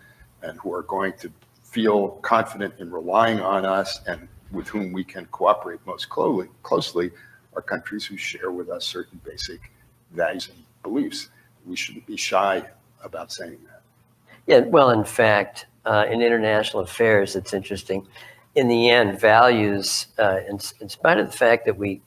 and who are going to feel confident in relying on us and with whom we can cooperate most closely are countries who share with us certain basic values and beliefs. We shouldn't be shy about saying that. Yeah, well, in fact, in international affairs, it's interesting. In the end, values, in spite of the fact that we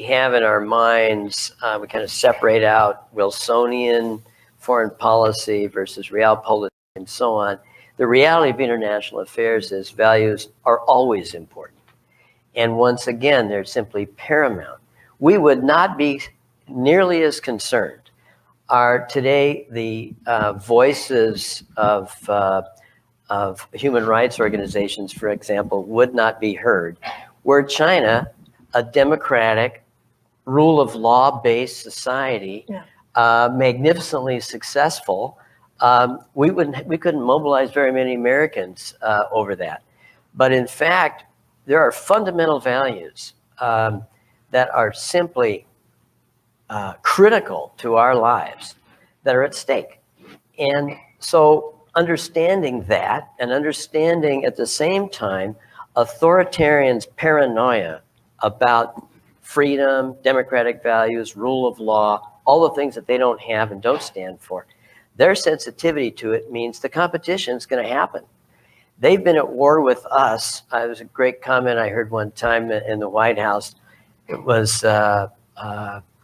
have in our minds, we kind of separate out Wilsonian foreign policy versus realpolitik and so on. The reality of international affairs is values are always important. And once again, they're simply paramount. We would not be nearly as concerned are today the voices of human rights organizations, for example, would not be heard. Were China a democratic, rule of law-based society, magnificently successful, we couldn't mobilize very many Americans over that. But in fact, there are fundamental values that are simply critical to our lives that are at stake. And so understanding that, and understanding at the same time authoritarians' paranoia about freedom, democratic values, rule of law, all the things that they don't have and don't stand for, their sensitivity to it means the competition is going to happen. They've been at war with us. It was a great comment I heard one time in the White House. It was,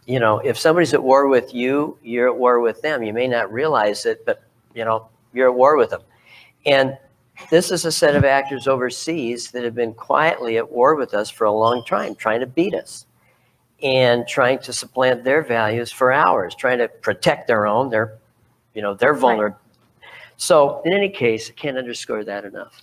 you know, if somebody's at war with you, you're at war with them. You may not realize it, but, you know, you're at war with them. And this is a set of actors overseas that have been quietly at war with us for a long time, trying to beat us and trying to supplant their values for ours, trying to protect their own, their vulnerable. Right. So in any case, I can't underscore that enough.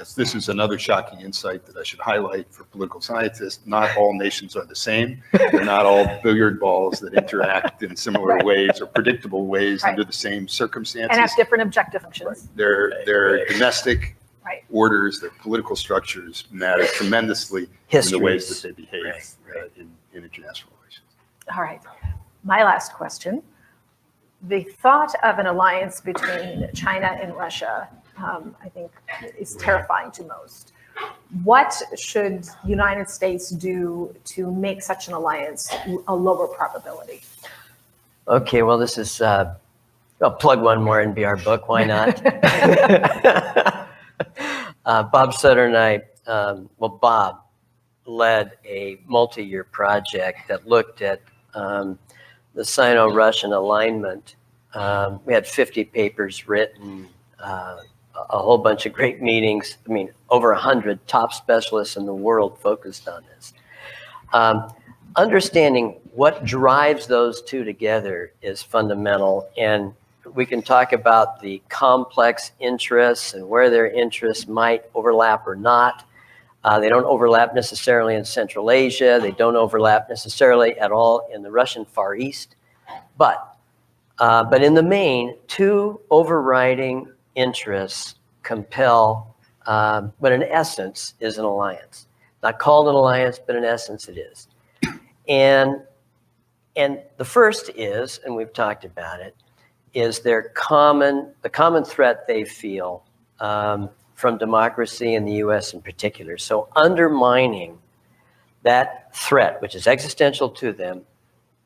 yes, this is another shocking insight that I should highlight for political scientists. Not all nations are the same. They're not all billiard balls that interact in similar ways or predictable ways under the same circumstances. And have different objective functions. Their domestic orders, their political structures matter tremendously in the ways that they behave in international relations. All right. My last question. The thought of an alliance between China and Russia, I think, is terrifying to most. What should the United States do to make such an alliance a lower probability? Okay, well, this is, I'll plug one more NBR book, why not? Bob Sutter and I, Bob led a multi-year project that looked at the Sino-Russian alignment. We had 50 papers written, a whole bunch of great meetings. I mean, over 100 top specialists in the world focused on this. Understanding what drives those two together is fundamental, and we can talk about the complex interests and where their interests might overlap or not. They don't overlap necessarily in Central Asia. They don't overlap necessarily at all in the Russian Far East. But in the main, two overriding interests compel what in essence is an alliance. Not called an alliance, but in essence it is. And the first is, and we've talked about it, is the common threat they feel from democracy in the U.S. in particular. So undermining that threat, which is existential to them,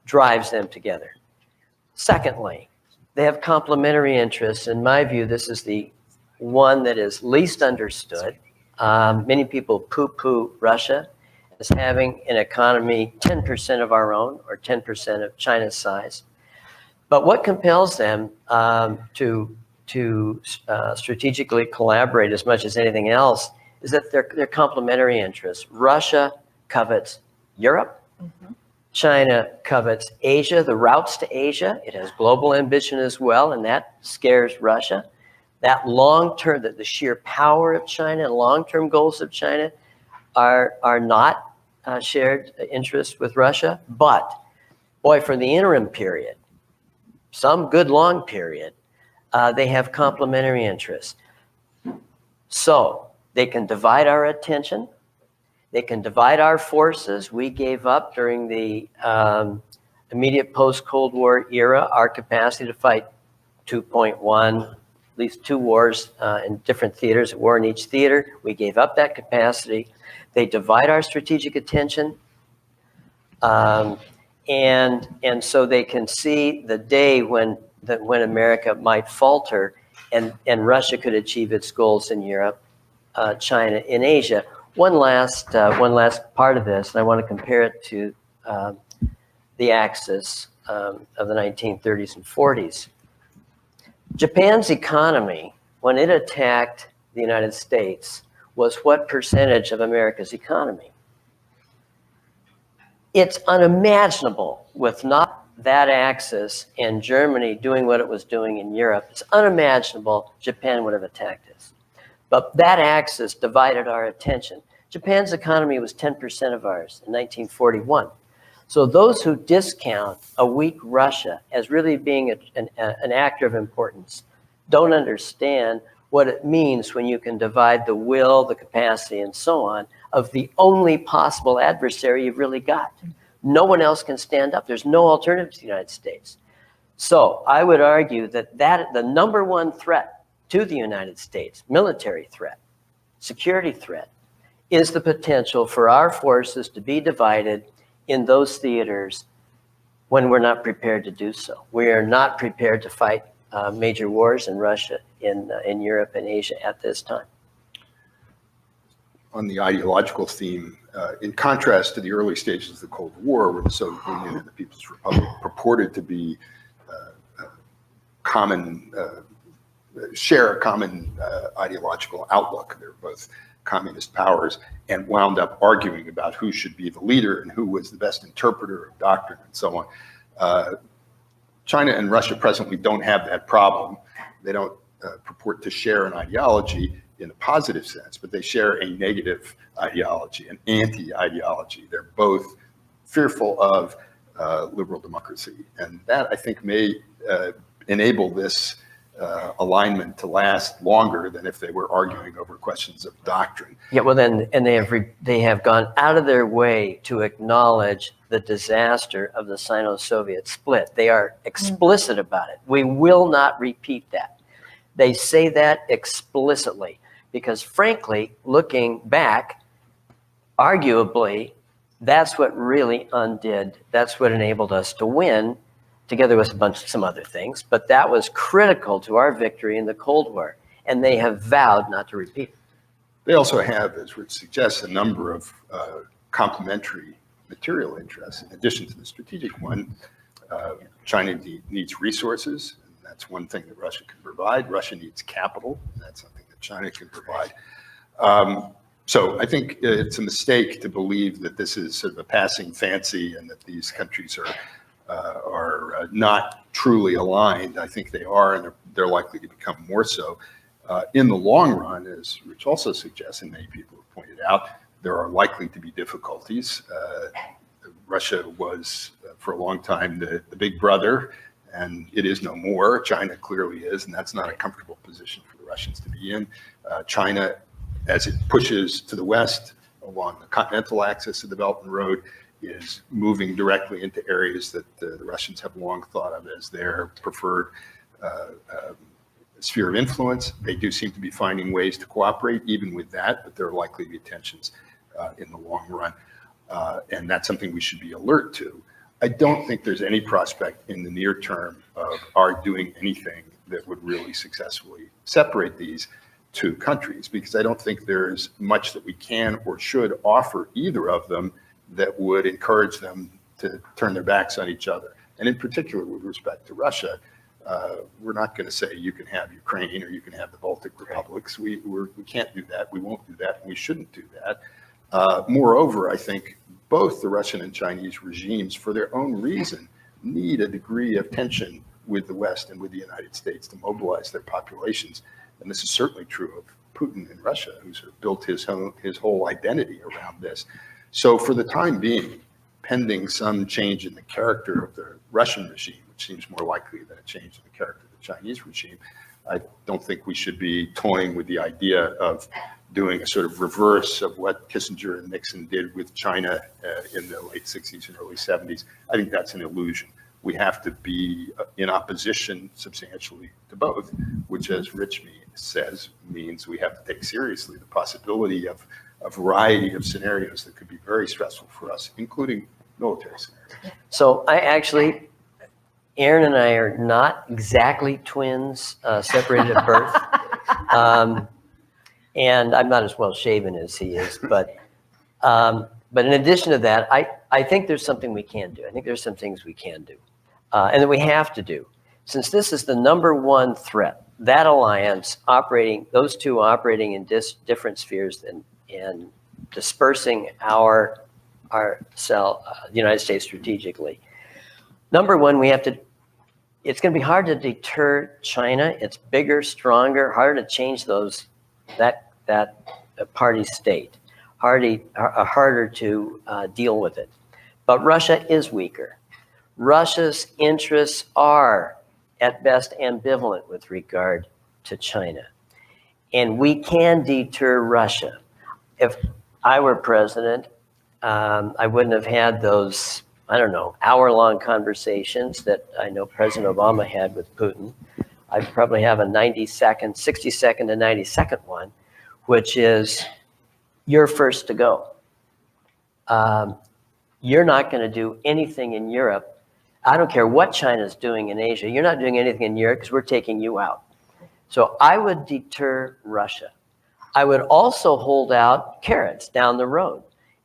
drives them together. Secondly, they have complementary interests. In my view, this is the one that is least understood. Many people poo-poo Russia as having an economy 10% of our own or 10% of China's size. But what compels them to strategically collaborate as much as anything else is that they're complementary interests. Russia covets Europe. China covets Asia, the routes to Asia. It has global ambition as well, and that scares Russia. That long-term, the sheer power of China and long-term goals of China are not shared interests with Russia. But, boy, for the interim period, some good long period, they have complementary interests. So they can divide our attention. They can divide our forces. We gave up during the immediate post-Cold War era our capacity to fight 2.1, at least 2 wars in different theaters, a war in each theater. We gave up that capacity. They divide our strategic attention. And so they can see the day when America might falter and Russia could achieve its goals in Europe, China in Asia. One last part of this, and I want to compare it to the Axis of the 1930s and 40s. Japan's economy, when it attacked the United States, was what percentage of America's economy? It's unimaginable with not that axis and Germany doing what it was doing in Europe. It's unimaginable Japan would have attacked us. But that axis divided our attention. Japan's economy was 10% of ours in 1941. So those who discount a weak Russia as really being an actor of importance don't understand what it means when you can divide the will, the capacity, and so on of the only possible adversary you've really got. No one else can stand up. There's no alternative to the United States. So I would argue that the number one threat to the United States, military threat, security threat, is the potential for our forces to be divided in those theaters when we're not prepared to do so. We are not prepared to fight major wars in Russia, in Europe and Asia at this time. On the ideological theme, in contrast to the early stages of the Cold War, where the Soviet Union and the People's Republic purported to be share a common ideological outlook. They're both communist powers and wound up arguing about who should be the leader and who was the best interpreter of doctrine and so on. China and Russia presently don't have that problem. They don't purport to share an ideology, in a positive sense, but they share a negative ideology, an anti-ideology. They're both fearful of liberal democracy. And that, I think, may enable this alignment to last longer than if they were arguing over questions of doctrine. Yeah, well then, and they have gone out of their way to acknowledge the disaster of the Sino-Soviet split. They are explicit about it. We will not repeat that. They say that explicitly because, frankly, looking back, arguably, that's what really undid, that's what enabled us to win, together with some other things, but that was critical to our victory in the Cold War, and they have vowed not to repeat it. They also have, as Rich suggests, a number of complementary material interests. In addition to the strategic one, China needs resources, and that's one thing that Russia can provide. Russia needs capital, and that's something that China can provide. So I think it's a mistake to believe that this is sort of a passing fancy and that these countries are not truly aligned. I think they are, and they're likely to become more so. In the long run, as Rich also suggests, and many people have pointed out, there are likely to be difficulties. Russia was, for a long time, the big brother, and it is no more. China clearly is, and that's not a comfortable position for the Russians to be in. China, as it pushes to the west along the continental axis of the Belt and Road, is moving directly into areas that the Russians have long thought of as their preferred sphere of influence. They do seem to be finding ways to cooperate even with that, but there are likely to be tensions in the long run. And that's something we should be alert to. I don't think there's any prospect in the near term of our doing anything that would really successfully separate these two countries, because I don't think there's much that we can or should offer either of them that would encourage them to turn their backs on each other. And in particular, with respect to Russia, we're not going to say you can have Ukraine or you can have the Baltic republics. We can't do that. We won't do that. And we shouldn't do that. Moreover, I think both the Russian and Chinese regimes, for their own reason, need a degree of tension with the West and with the United States to mobilize their populations. And this is certainly true of Putin in Russia, who sort of built his whole identity around this. So for the time being, pending some change in the character of the Russian regime, which seems more likely than a change in the character of the Chinese regime, I don't think we should be toying with the idea of doing a sort of reverse of what Kissinger and Nixon did with China in the late 60s and early 70s. I think that's an illusion. We have to be in opposition substantially to both, which, as Rich says, means we have to take seriously the possibility of a variety of scenarios that could be very stressful for us, including military scenarios. So Aaron and I are not exactly twins, separated at birth. And I'm not as well shaven as he is, but in addition to that, I think there's something we can do. I think there's some things we can do, and that we have to do. Since this is the #1 threat, that alliance operating, those two operating in different spheres and dispersing the United States strategically. #1, we have to, it's going to be hard to deter China. It's bigger, stronger, harder to change that party state, harder to deal with it. But Russia is weaker. Russia's interests are at best ambivalent with regard to China. And we can deter Russia. If I were president, I wouldn't have had those, I don't know, hour-long conversations that I know President Obama had with Putin. I'd probably have a 90-second, 60-second to 90-second one, which is, you're first to go. You're not going to do anything in Europe. I don't care what China's doing in Asia. You're not doing anything in Europe because we're taking you out. So I would deter Russia. I would also hold out carrots down the road.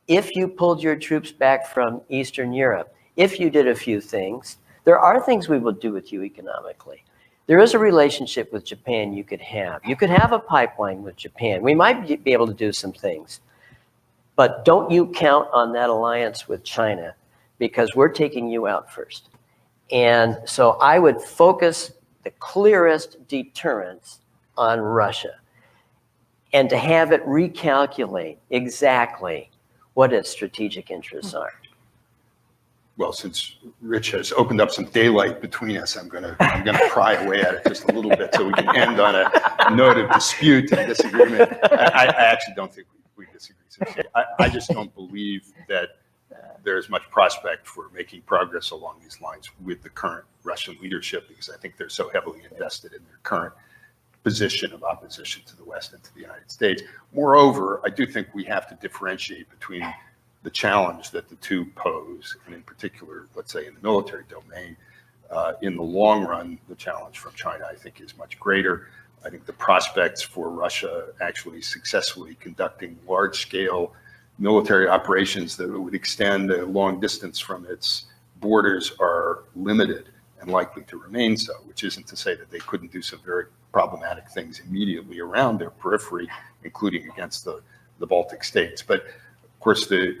If you pulled your troops back from Eastern Europe, if you did a few things, there are things we will do with you economically. There is a relationship with Japan you could have. You could have a pipeline with Japan. We might be able to do some things. But don't you count on that alliance with China, because we're taking you out first. And so I would focus the clearest deterrence on Russia. and to have it recalculate exactly what its strategic interests are. Well, since Rich has opened up some daylight between us, I'm gonna pry away at it just a little bit so we can end on a note of dispute and disagreement. I actually don't think we disagree. I just don't believe that there's much prospect for making progress along these lines with the current Russian leadership, because I think they're so heavily invested in their current position of opposition to the West and to the United States. Moreover, I do think we have to differentiate between the challenge that the two pose, and in particular, let's say in the military domain. In the long run, the challenge from China, I think, is much greater. I think the prospects for Russia actually successfully conducting large-scale military operations that would extend a long distance from its borders are limited and likely to remain so, which isn't to say that they couldn't do some very problematic things immediately around their periphery, including against the Baltic states. But of course, the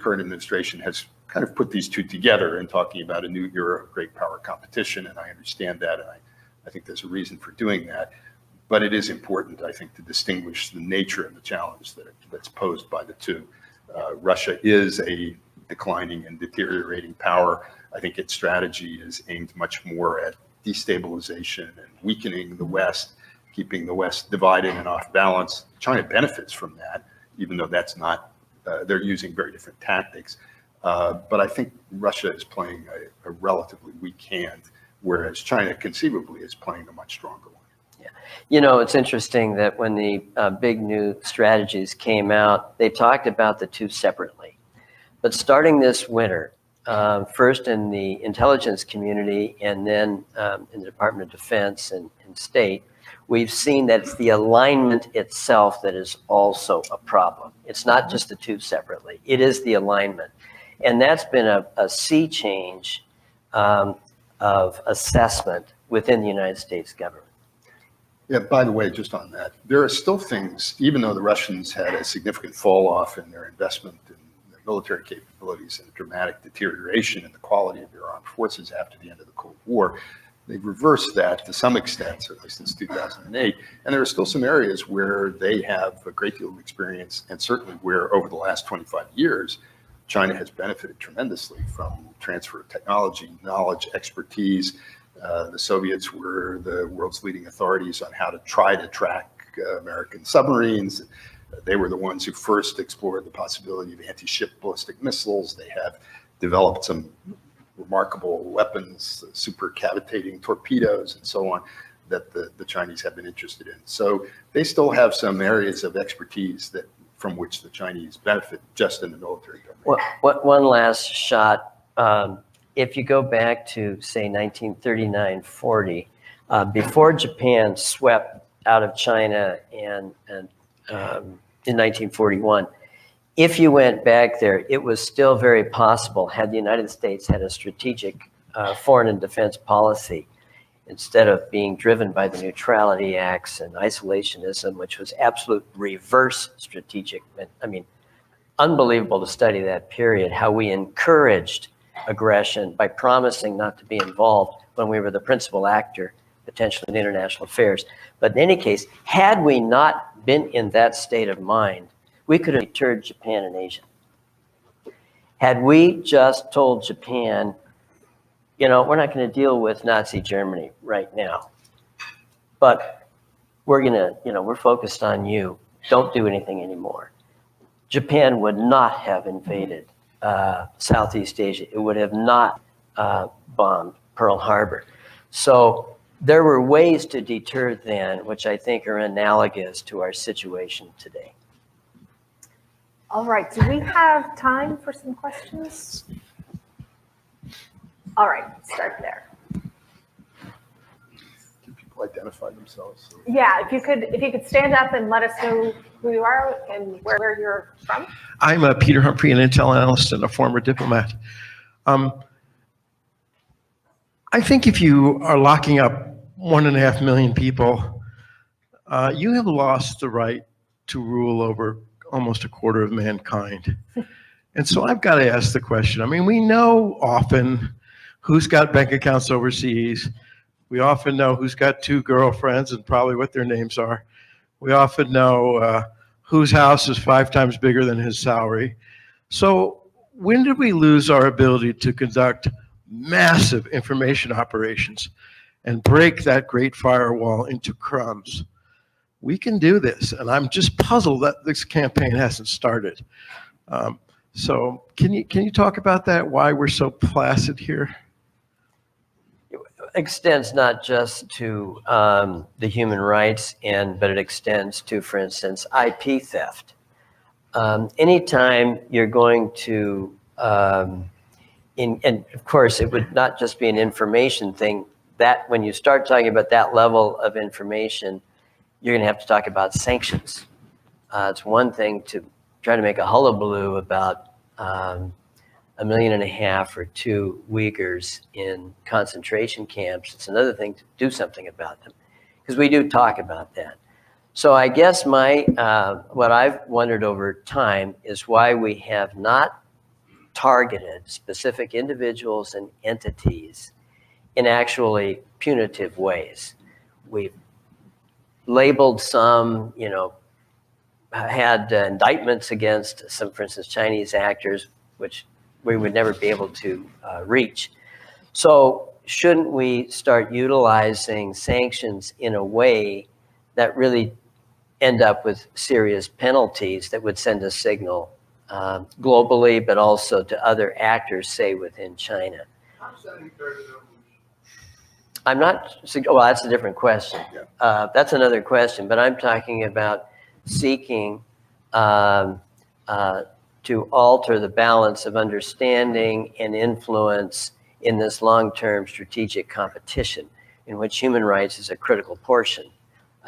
current administration has kind of put these two together in talking about a new era of great power competition, and I understand that, and I think there's a reason for doing that. But it is important, I think, to distinguish the nature of the challenge that's posed by the two. Russia is a declining and deteriorating power. I think its strategy is aimed much more at destabilization and weakening the West, keeping the West divided and off balance. China benefits from that, even though that's not, they're using very different tactics. But I think Russia is playing a relatively weak hand, whereas China conceivably is playing a much stronger one. Yeah. You know, it's interesting that when the big new strategies came out, they talked about the two separately. But starting this winter, first in the intelligence community and then in the Department of Defense and State, we've seen that it's the alignment itself that is also a problem. It's not just the two separately, it is the alignment. And that's been a sea change of assessment within the United States government. Yeah, by the way, just on that, there are still things, even though the Russians had a significant fall off in their investment in their military capabilities and a dramatic deterioration in the quality of their armed forces after the end of the Cold War, they've reversed that to some extent, certainly since 2008. And there are still some areas where they have a great deal of experience, and certainly where over the last 25 years, China has benefited tremendously from transfer of technology, knowledge, expertise. The Soviets were the world's leading authorities on how to try to track American submarines. They were the ones who first explored the possibility of anti-ship ballistic missiles. They have developed some remarkable weapons, super cavitating torpedoes and so on, that the Chinese have been interested in. So they still have some areas of expertise from which the Chinese benefit just in the military domain. One last shot. If you go back to, say, 1939-40, before Japan swept out of China and in 1941, if you went back there, it was still very possible, had the United States had a strategic foreign and defense policy, instead of being driven by the Neutrality Acts and isolationism, which was absolute reverse strategic. I mean, unbelievable to study that period, how we encouraged aggression by promising not to be involved when we were the principal actor, potentially in international affairs. But in any case, had we not been in that state of mind, we could have deterred Japan and Asia. Had we just told Japan, you know, we're not going to deal with Nazi Germany right now, but we're going to, you know, we're focused on you. Don't do anything anymore. Japan would not have invaded Southeast Asia. It would have not bombed Pearl Harbor. So there were ways to deter then, which I think are analogous to our situation today. All right, do we have time for some questions? All right, start there. Can people identify themselves? Yeah, if you could stand up and let us know who you are and where you're from. I'm Peter Humphrey, an intel analyst and a former diplomat. I think if you are locking up 1.5 million people, you have lost the right to rule over almost 1/4 of mankind. And so I've got to ask the question. I mean, we know often who's got bank accounts overseas. We often know who's got 2 girlfriends and probably what their names are. We often know whose house is 5 times bigger than his salary. So when did we lose our ability to conduct massive information operations and break that great firewall into crumbs? We can do this, and I'm just puzzled that this campaign hasn't started. So can you talk about that, why we're so placid here? Extends not just to the human rights but it extends to, for instance, IP theft. Anytime you're going to, and of course, it would not just be an information thing. That when you start talking about that level of information, you're going to have to talk about sanctions. It's one thing to try to make a hullabaloo about 1.5 million or 2 Uyghurs in concentration camps. It's another thing to do something about them, because we do talk about that. So I guess what I've wondered over time is why we have not targeted specific individuals and entities in actually punitive ways. We've labeled some, had indictments against some, for instance, Chinese actors, which we would never be able to reach. So shouldn't we start utilizing sanctions in a way that really end up with serious penalties that would send a signal globally, but also to other actors, say within China? I'm not, well, that's a different question. That's another question, but I'm talking about seeking to alter the balance of understanding and influence in this long-term strategic competition in which human rights is a critical portion.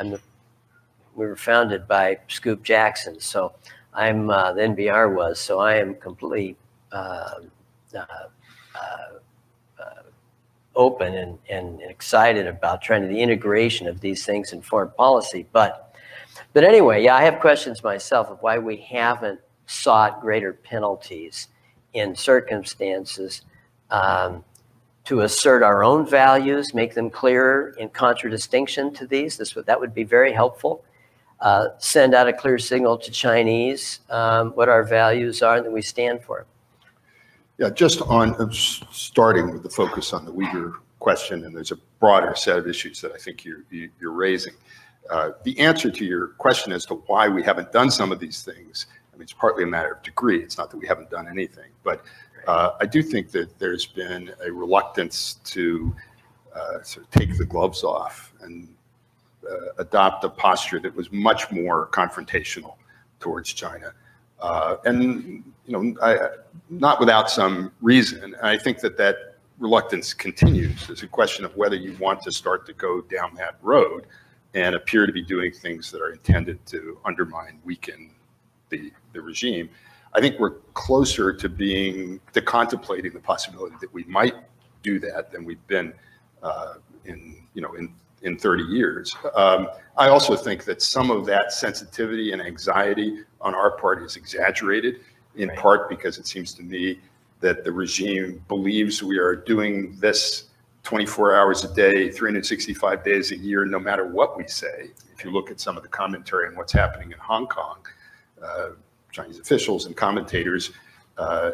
We were founded by Scoop Jackson, so the NBR was, so I am completely open and excited about trying to the integration of these things in foreign policy. But anyway, yeah, I have questions myself of why we haven't sought greater penalties in circumstances to assert our own values, make them clearer in contradistinction to these. That would be very helpful. Send out a clear signal to Chinese what our values are and that we stand for. Yeah, just on starting with the focus on the Uyghur question, and there's a broader set of issues that I think you're raising. The answer to your question as to why we haven't done some of these things, I mean, it's partly a matter of degree. It's not that we haven't done anything, but I do think that there's been a reluctance to sort of take the gloves off and adopt a posture that was much more confrontational towards China. And not without some reason. I think that reluctance continues. It's a question of whether you want to start to go down that road and appear to be doing things that are intended to undermine, weaken the regime. I think we're closer to contemplating the possibility that we might do that than we've been in 30 years. I also think that some of that sensitivity and anxiety on our part is exaggerated, in part because it seems to me that the regime believes we are doing this 24 hours a day, 365 days a year, no matter what we say. If you look at some of the commentary on what's happening in Hong Kong, Chinese officials and commentators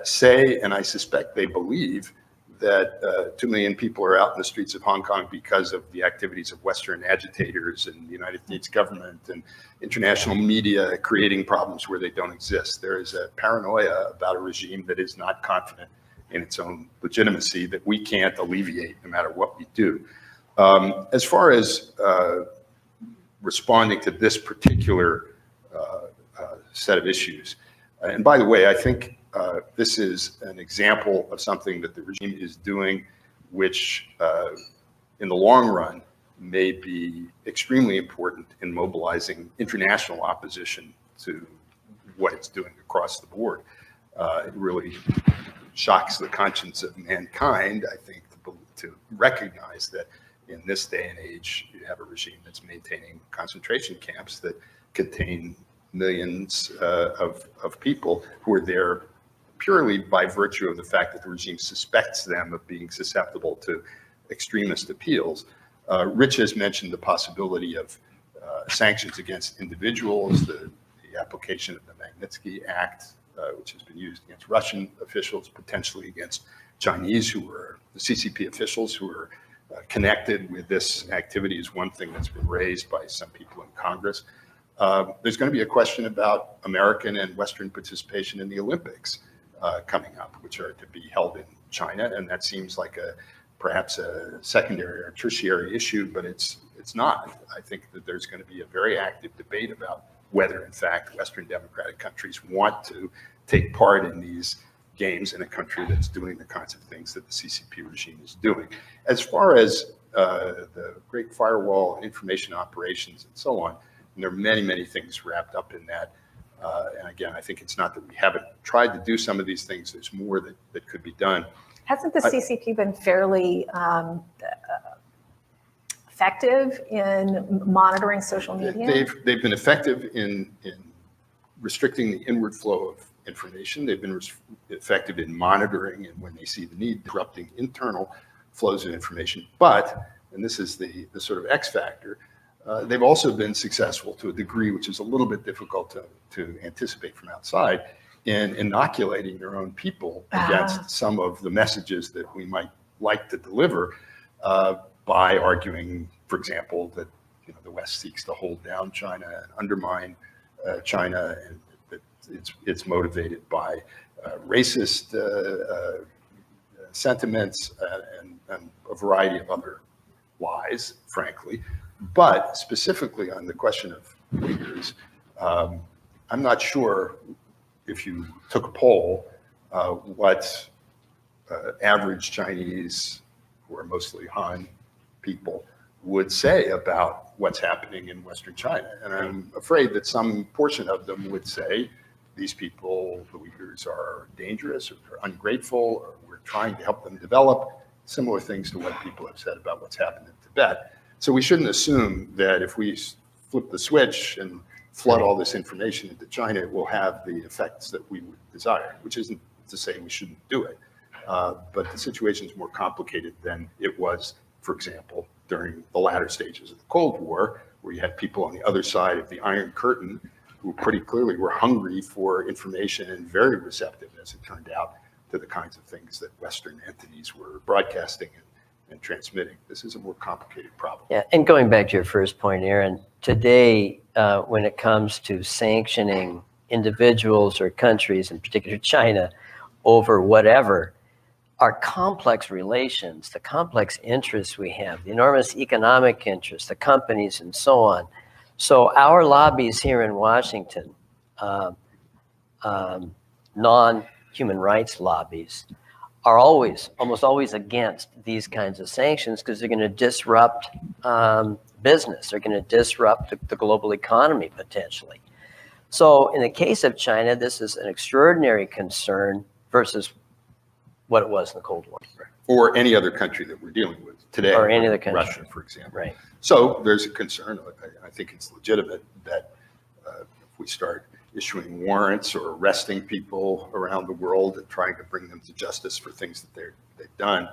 say, and I suspect they believe, that 2 million people are out in the streets of Hong Kong because of the activities of Western agitators and the United States government and international media creating problems where they don't exist. There is a paranoia about a regime that is not confident in its own legitimacy that we can't alleviate no matter what we do. As far as responding to this particular set of issues, and by the way, I think this is an example of something that the regime is doing, which in the long run may be extremely important in mobilizing international opposition to what it's doing across the board. It really shocks the conscience of mankind, I think, to recognize that in this day and age, you have a regime that's maintaining concentration camps that contain millions of people who are there purely by virtue of the fact that the regime suspects them of being susceptible to extremist appeals. Rich has mentioned the possibility of sanctions against individuals, the application of the Magnitsky Act, which has been used against Russian officials, potentially against Chinese who were the CCP officials who were connected with this activity is one thing that's been raised by some people in Congress. There's going to be a question about American and Western participation in the Olympics coming up, which are to be held in China, and that seems like perhaps a secondary or tertiary issue, but it's not. I think that there's going to be a very active debate about whether, in fact, Western democratic countries want to take part in these games in a country that's doing the kinds of things that the CCP regime is doing. As far as the Great Firewall, information operations, and so on, and there are many, many things wrapped up in that. And again, I think it's not that we haven't tried to do some of these things. There's more that could be done. Hasn't the CCP been fairly effective in monitoring social media? They've been effective in restricting the inward flow of information. They've been effective in monitoring, and when they see the need, disrupting internal flows of information. But, and this is the sort of X factor, they've also been successful to a degree which is a little bit difficult to anticipate from outside in inoculating their own people against some of the messages that we might like to deliver by arguing, for example, that the West seeks to hold down China and undermine China, and that it's motivated by racist sentiments and a variety of other lies, frankly. But specifically on the question of Uyghurs, I'm not sure if you took a poll what average Chinese, who are mostly Han people, would say about what's happening in Western China. And I'm afraid that some portion of them would say these people, the Uyghurs, are dangerous or they're ungrateful, or we're trying to help them develop, similar things to what people have said about what's happened in Tibet. So we shouldn't assume that if we flip the switch and flood all this information into China, it will have the effects that we would desire, which isn't to say we shouldn't do it. But the situation is more complicated than it was, for example, during the latter stages of the Cold War, where you had people on the other side of the Iron Curtain who pretty clearly were hungry for information and very receptive, as it turned out, to the kinds of things that Western entities were broadcasting and transmitting. This is a more complicated problem. Yeah, and going back to your first point, Aaron, today, when it comes to sanctioning individuals or countries, in particular China, over whatever, our complex relations, the complex interests we have, the enormous economic interests, the companies and so on. So our lobbies here in Washington, non-human rights lobbies, are almost always against these kinds of sanctions because they're going to disrupt business. They're going to disrupt the global economy potentially. So in the case of China, this is an extraordinary concern versus what it was in the Cold War. Or any other country that we're dealing with today. Or any other country. Russia, for example. Right. So there's a concern, I think it's legitimate, that if we start issuing warrants or arresting people around the world and trying to bring them to justice for things that they've done,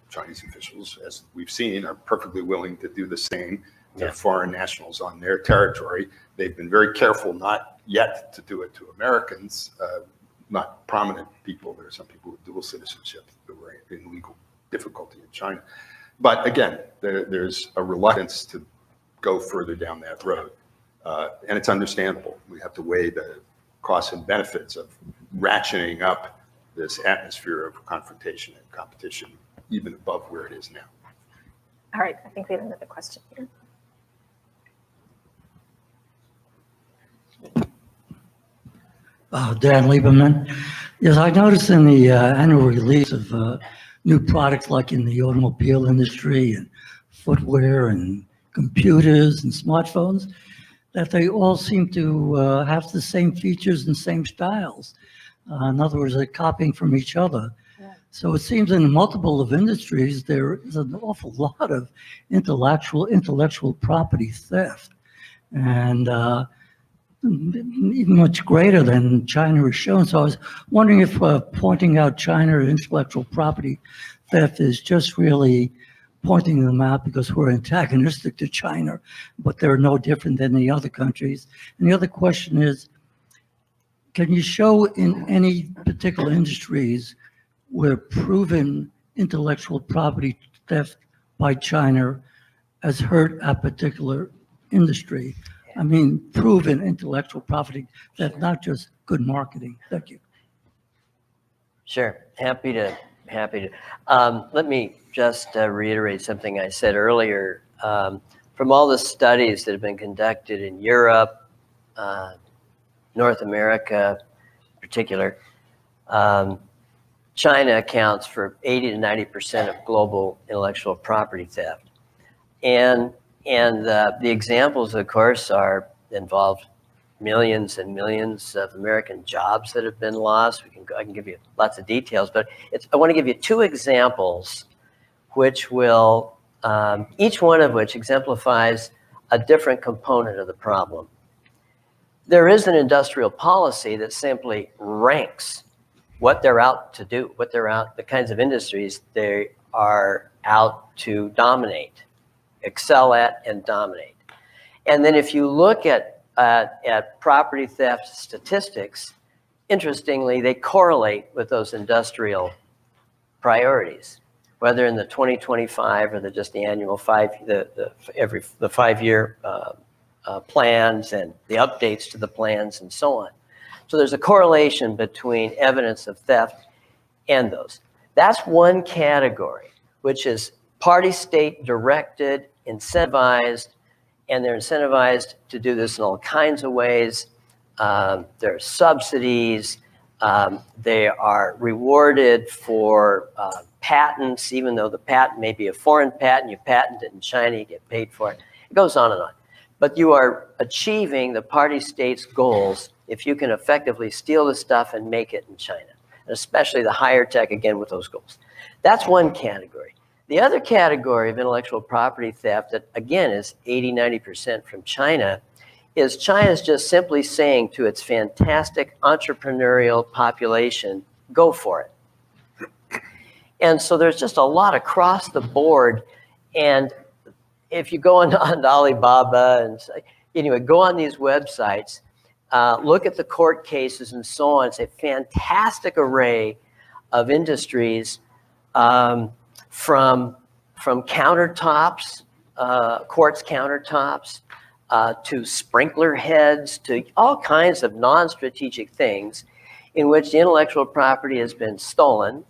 Chinese officials, as we've seen, are perfectly willing to do the same to foreign nationals on their territory. They've been very careful not yet to do it to Americans, not prominent people. There are some people with dual citizenship who were in legal difficulty in China. But again, there's a reluctance to go further down that road. And it's understandable. We have to weigh the costs and benefits of ratcheting up this atmosphere of confrontation and competition even above where it is now. All right, I think we have another question here. Dan Lieberman. Yes, I noticed in the annual release of new products like in the automobile industry and footwear and computers and smartphones, that they all seem to have the same features and same styles. In other words, they're copying from each other. Yeah. So it seems in multiple of industries, there is an awful lot of intellectual property theft. And even much greater than China is shown. So I was wondering if pointing out China intellectual property theft is just really pointing them out because we're antagonistic to China, but they're no different than the other countries. And the other question is, can you show in any particular industries where proven intellectual property theft by China has hurt a particular industry? I mean, proven intellectual property theft, not just good marketing. Thank you. Sure, happy to. Let me just reiterate something I said earlier. From all the studies that have been conducted in Europe, North America in particular, China accounts for 80 to 90% of global intellectual property theft. And the examples, of course, involve millions and millions of American jobs that have been lost. I can give you lots of details, but I want to give you two examples which will, each one of which exemplifies a different component of the problem. There is an industrial policy that simply ranks what they're out to do, the kinds of industries they are out to dominate, excel at, and dominate. And then if you look at property theft statistics, interestingly, they correlate with those industrial priorities, whether in the 2025 or just the annual the 5-year plans and the updates to the plans and so on. So there's a correlation between evidence of theft and those. That's one category, which is party state directed, incentivized, and they're incentivized to do this in all kinds of ways. There are subsidies. They are rewarded for patents, even though the patent may be a foreign patent. You patent it in China, you get paid for it. It goes on and on. But you are achieving the party state's goals if you can effectively steal the stuff and make it in China, and especially the higher tech, again, with those goals. That's one category. The other category of intellectual property theft that, again, is 80, 90% from China is China's just simply saying to its fantastic entrepreneurial population, go for it. And so there's just a lot across the board. And if you go on Alibaba and anyway, go on these websites, look at the court cases and so on. It's a fantastic array of industries, from countertops, quartz countertops, to sprinkler heads, to all kinds of non-strategic things in which the intellectual property has been stolen.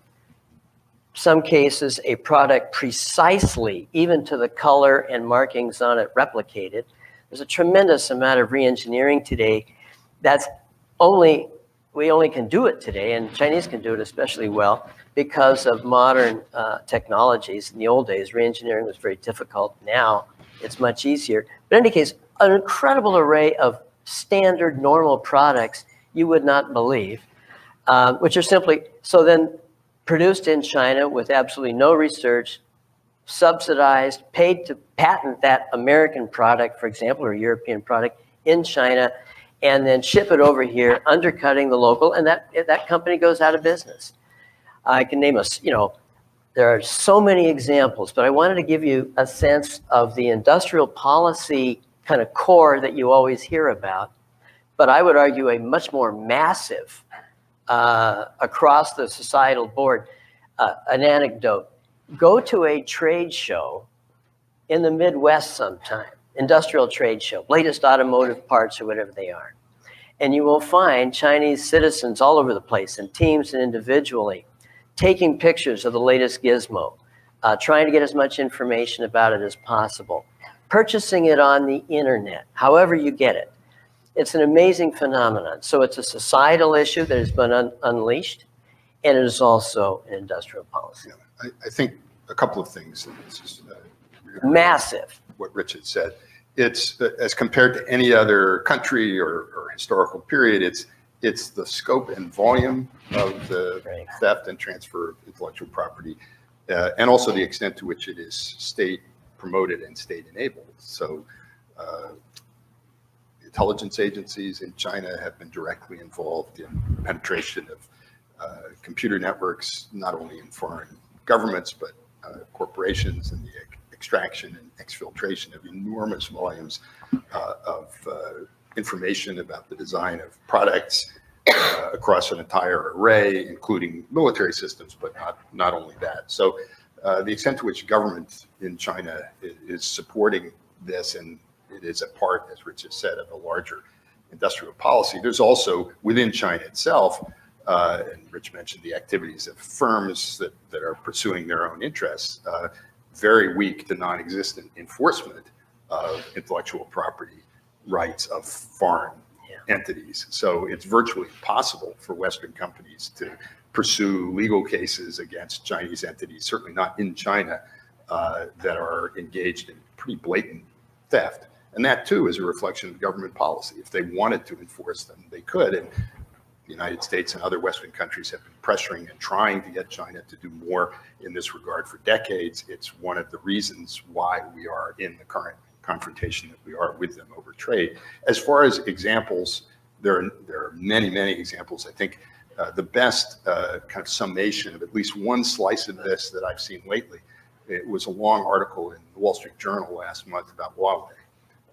Some cases, a product precisely, even to the color and markings on it, replicated. There's a tremendous amount of re-engineering today. We only can do it today, and Chinese can do it especially well, because of modern technologies. In the old days, re-engineering was very difficult. Now it's much easier. But in any case, an incredible array of standard, normal products you would not believe, which are simply, so then produced in China with absolutely no research, subsidized, paid to patent that American product, for example, or European product in China, and then ship it over here, undercutting the local, and that company goes out of business. I can name there are so many examples, but I wanted to give you a sense of the industrial policy kind of core that you always hear about, but I would argue a much more massive across the societal board. An anecdote, go to a trade show in the Midwest sometime, industrial trade show, latest automotive parts or whatever they are, and you will find Chinese citizens all over the place, in teams and individually, taking pictures of the latest gizmo, trying to get as much information about it as possible, purchasing it on the internet, however you get it. It's an amazing phenomenon. So it's a societal issue that has been unleashed, and it is also an industrial policy. Yeah, I think a couple of things. Massive. What Rich had said. It's as compared to any other country or historical period, it's the scope and volume of the theft and transfer of intellectual property, and also the extent to which it is state promoted and state enabled. So intelligence agencies in China have been directly involved in penetration of computer networks, not only in foreign governments, but corporations and the extraction and exfiltration of enormous volumes of information about the design of products across an entire array, including military systems, but not only that. So the extent to which government in China is supporting this, and it is a part, as Rich has said, of a larger industrial policy. There's also within China itself, and Rich mentioned the activities of firms that are pursuing their own interests, very weak to non-existent enforcement of intellectual property rights of foreign entities. So it's virtually impossible for Western companies to pursue legal cases against Chinese entities, certainly not in China, that are engaged in pretty blatant theft. And that too is a reflection of government policy. If they wanted to enforce them, they could. And the United States and other Western countries have been pressuring and trying to get China to do more in this regard for decades. It's one of the reasons why we are in the current confrontation that we are with them over trade. As far as examples, there are many, many examples. I think the best kind of summation of at least one slice of this that I've seen lately, it was a long article in the Wall Street Journal last month about Huawei.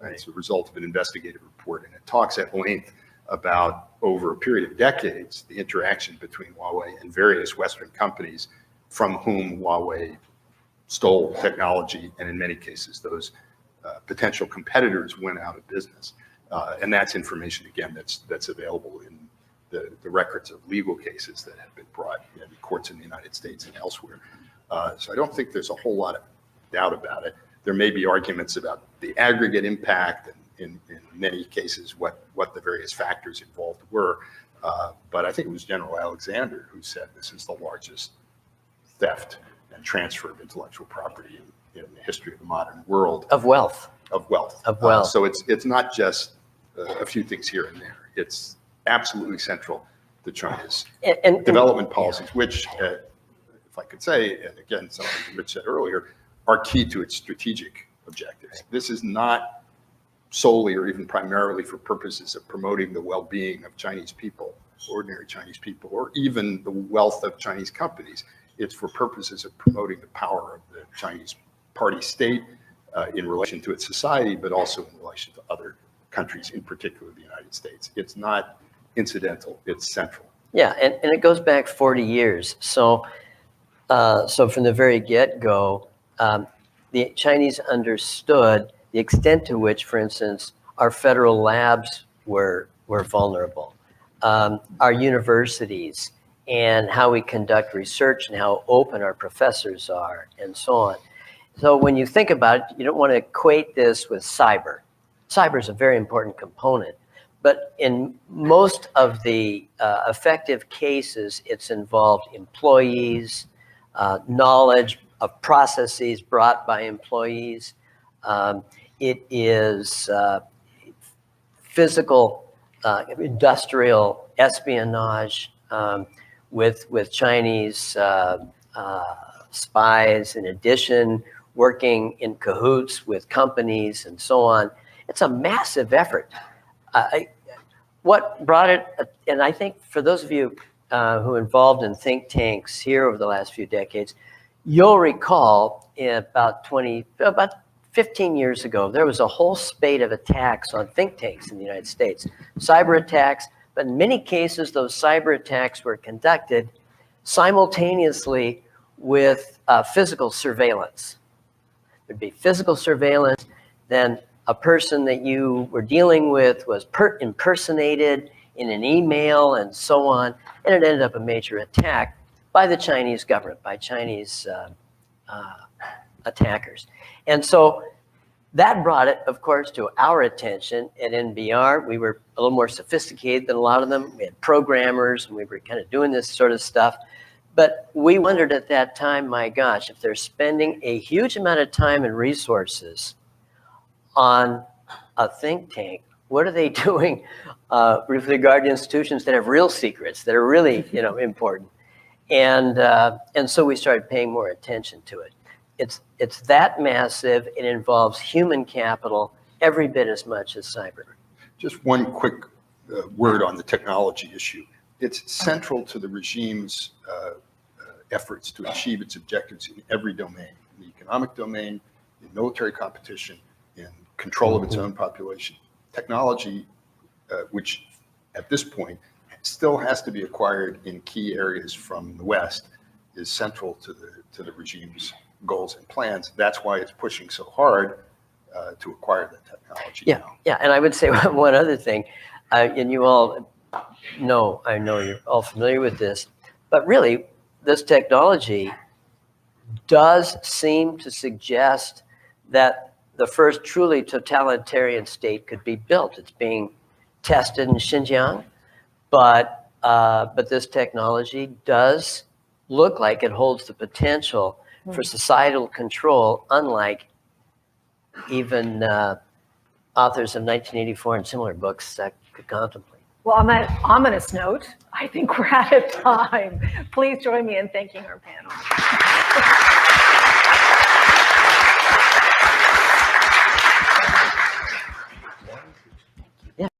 It's a result of an investigative report, and it talks at length about, over a period of decades, the interaction between Huawei and various Western companies from whom Huawei stole technology, and in many cases, those potential competitors went out of business. And that's information, again, that's available in the records of legal cases that have been brought in courts in the United States and elsewhere. So I don't think there's a whole lot of doubt about it. There may be arguments about the aggregate impact and in many cases what the various factors involved were. But I think it was General Alexander who said this is the largest theft and transfer of intellectual property in the history of the modern world. Of wealth. Of wealth. Of wealth. So it's not just a few things here and there. It's absolutely central to China's development policies, which, if I could say, and again, something Rich said earlier, are key to its strategic objectives. This is not solely or even primarily for purposes of promoting the well-being of Chinese people, ordinary Chinese people, or even the wealth of Chinese companies. It's for purposes of promoting the power of the Chinese party state in relation to its society, but also in relation to other countries, in particular the United States. It's not incidental, it's central. Yeah, and it goes back 40 years. So from the very get-go, the Chinese understood the extent to which, for instance, our federal labs were vulnerable, our universities, and how we conduct research and how open our professors are, and so on. So when you think about it, you don't want to equate this with cyber. Cyber is a very important component, but in most of the effective cases, it's involved employees, knowledge of processes brought by employees. It is physical, industrial espionage with Chinese spies, in addition, working in cahoots with companies and so on. It's a massive effort. What brought it, and I think for those of you who are involved in think tanks here over the last few decades, you'll recall about 15 years ago, there was a whole spate of attacks on think tanks in the United States, cyber attacks, but in many cases, those cyber attacks were conducted simultaneously with physical surveillance. There'd be physical surveillance, then a person that you were dealing with was impersonated in an email and so on, and it ended up a major attack by the Chinese government, by Chinese attackers. And so that brought it, of course, to our attention at NBR. We were a little more sophisticated than a lot of them. We had programmers, and we were kind of doing this sort of stuff. But we wondered at that time, my gosh, if they're spending a huge amount of time and resources on a think tank, what are they doing with regard to institutions that have real secrets, that are really, important? And so we started paying more attention to it. It's that massive. It involves human capital every bit as much as cyber. Just one quick word on the technology issue. It's central to the regime's efforts to achieve its objectives in every domain, in the economic domain, in military competition, in control of its own population. Technology, which at this point still has to be acquired in key areas from the West, is central to the regime's goals and plans. That's why it's pushing so hard to acquire the technology now. Yeah, and I would say one other thing, and you all know, I know you're all familiar with this, but really this technology does seem to suggest that the first truly totalitarian state could be built. It's being tested in Xinjiang, but this technology does look like it holds the potential for societal control, unlike even authors of 1984 and similar books that could contemplate. Well, on that ominous note, I think we're out of time. Please join me in thanking our panel.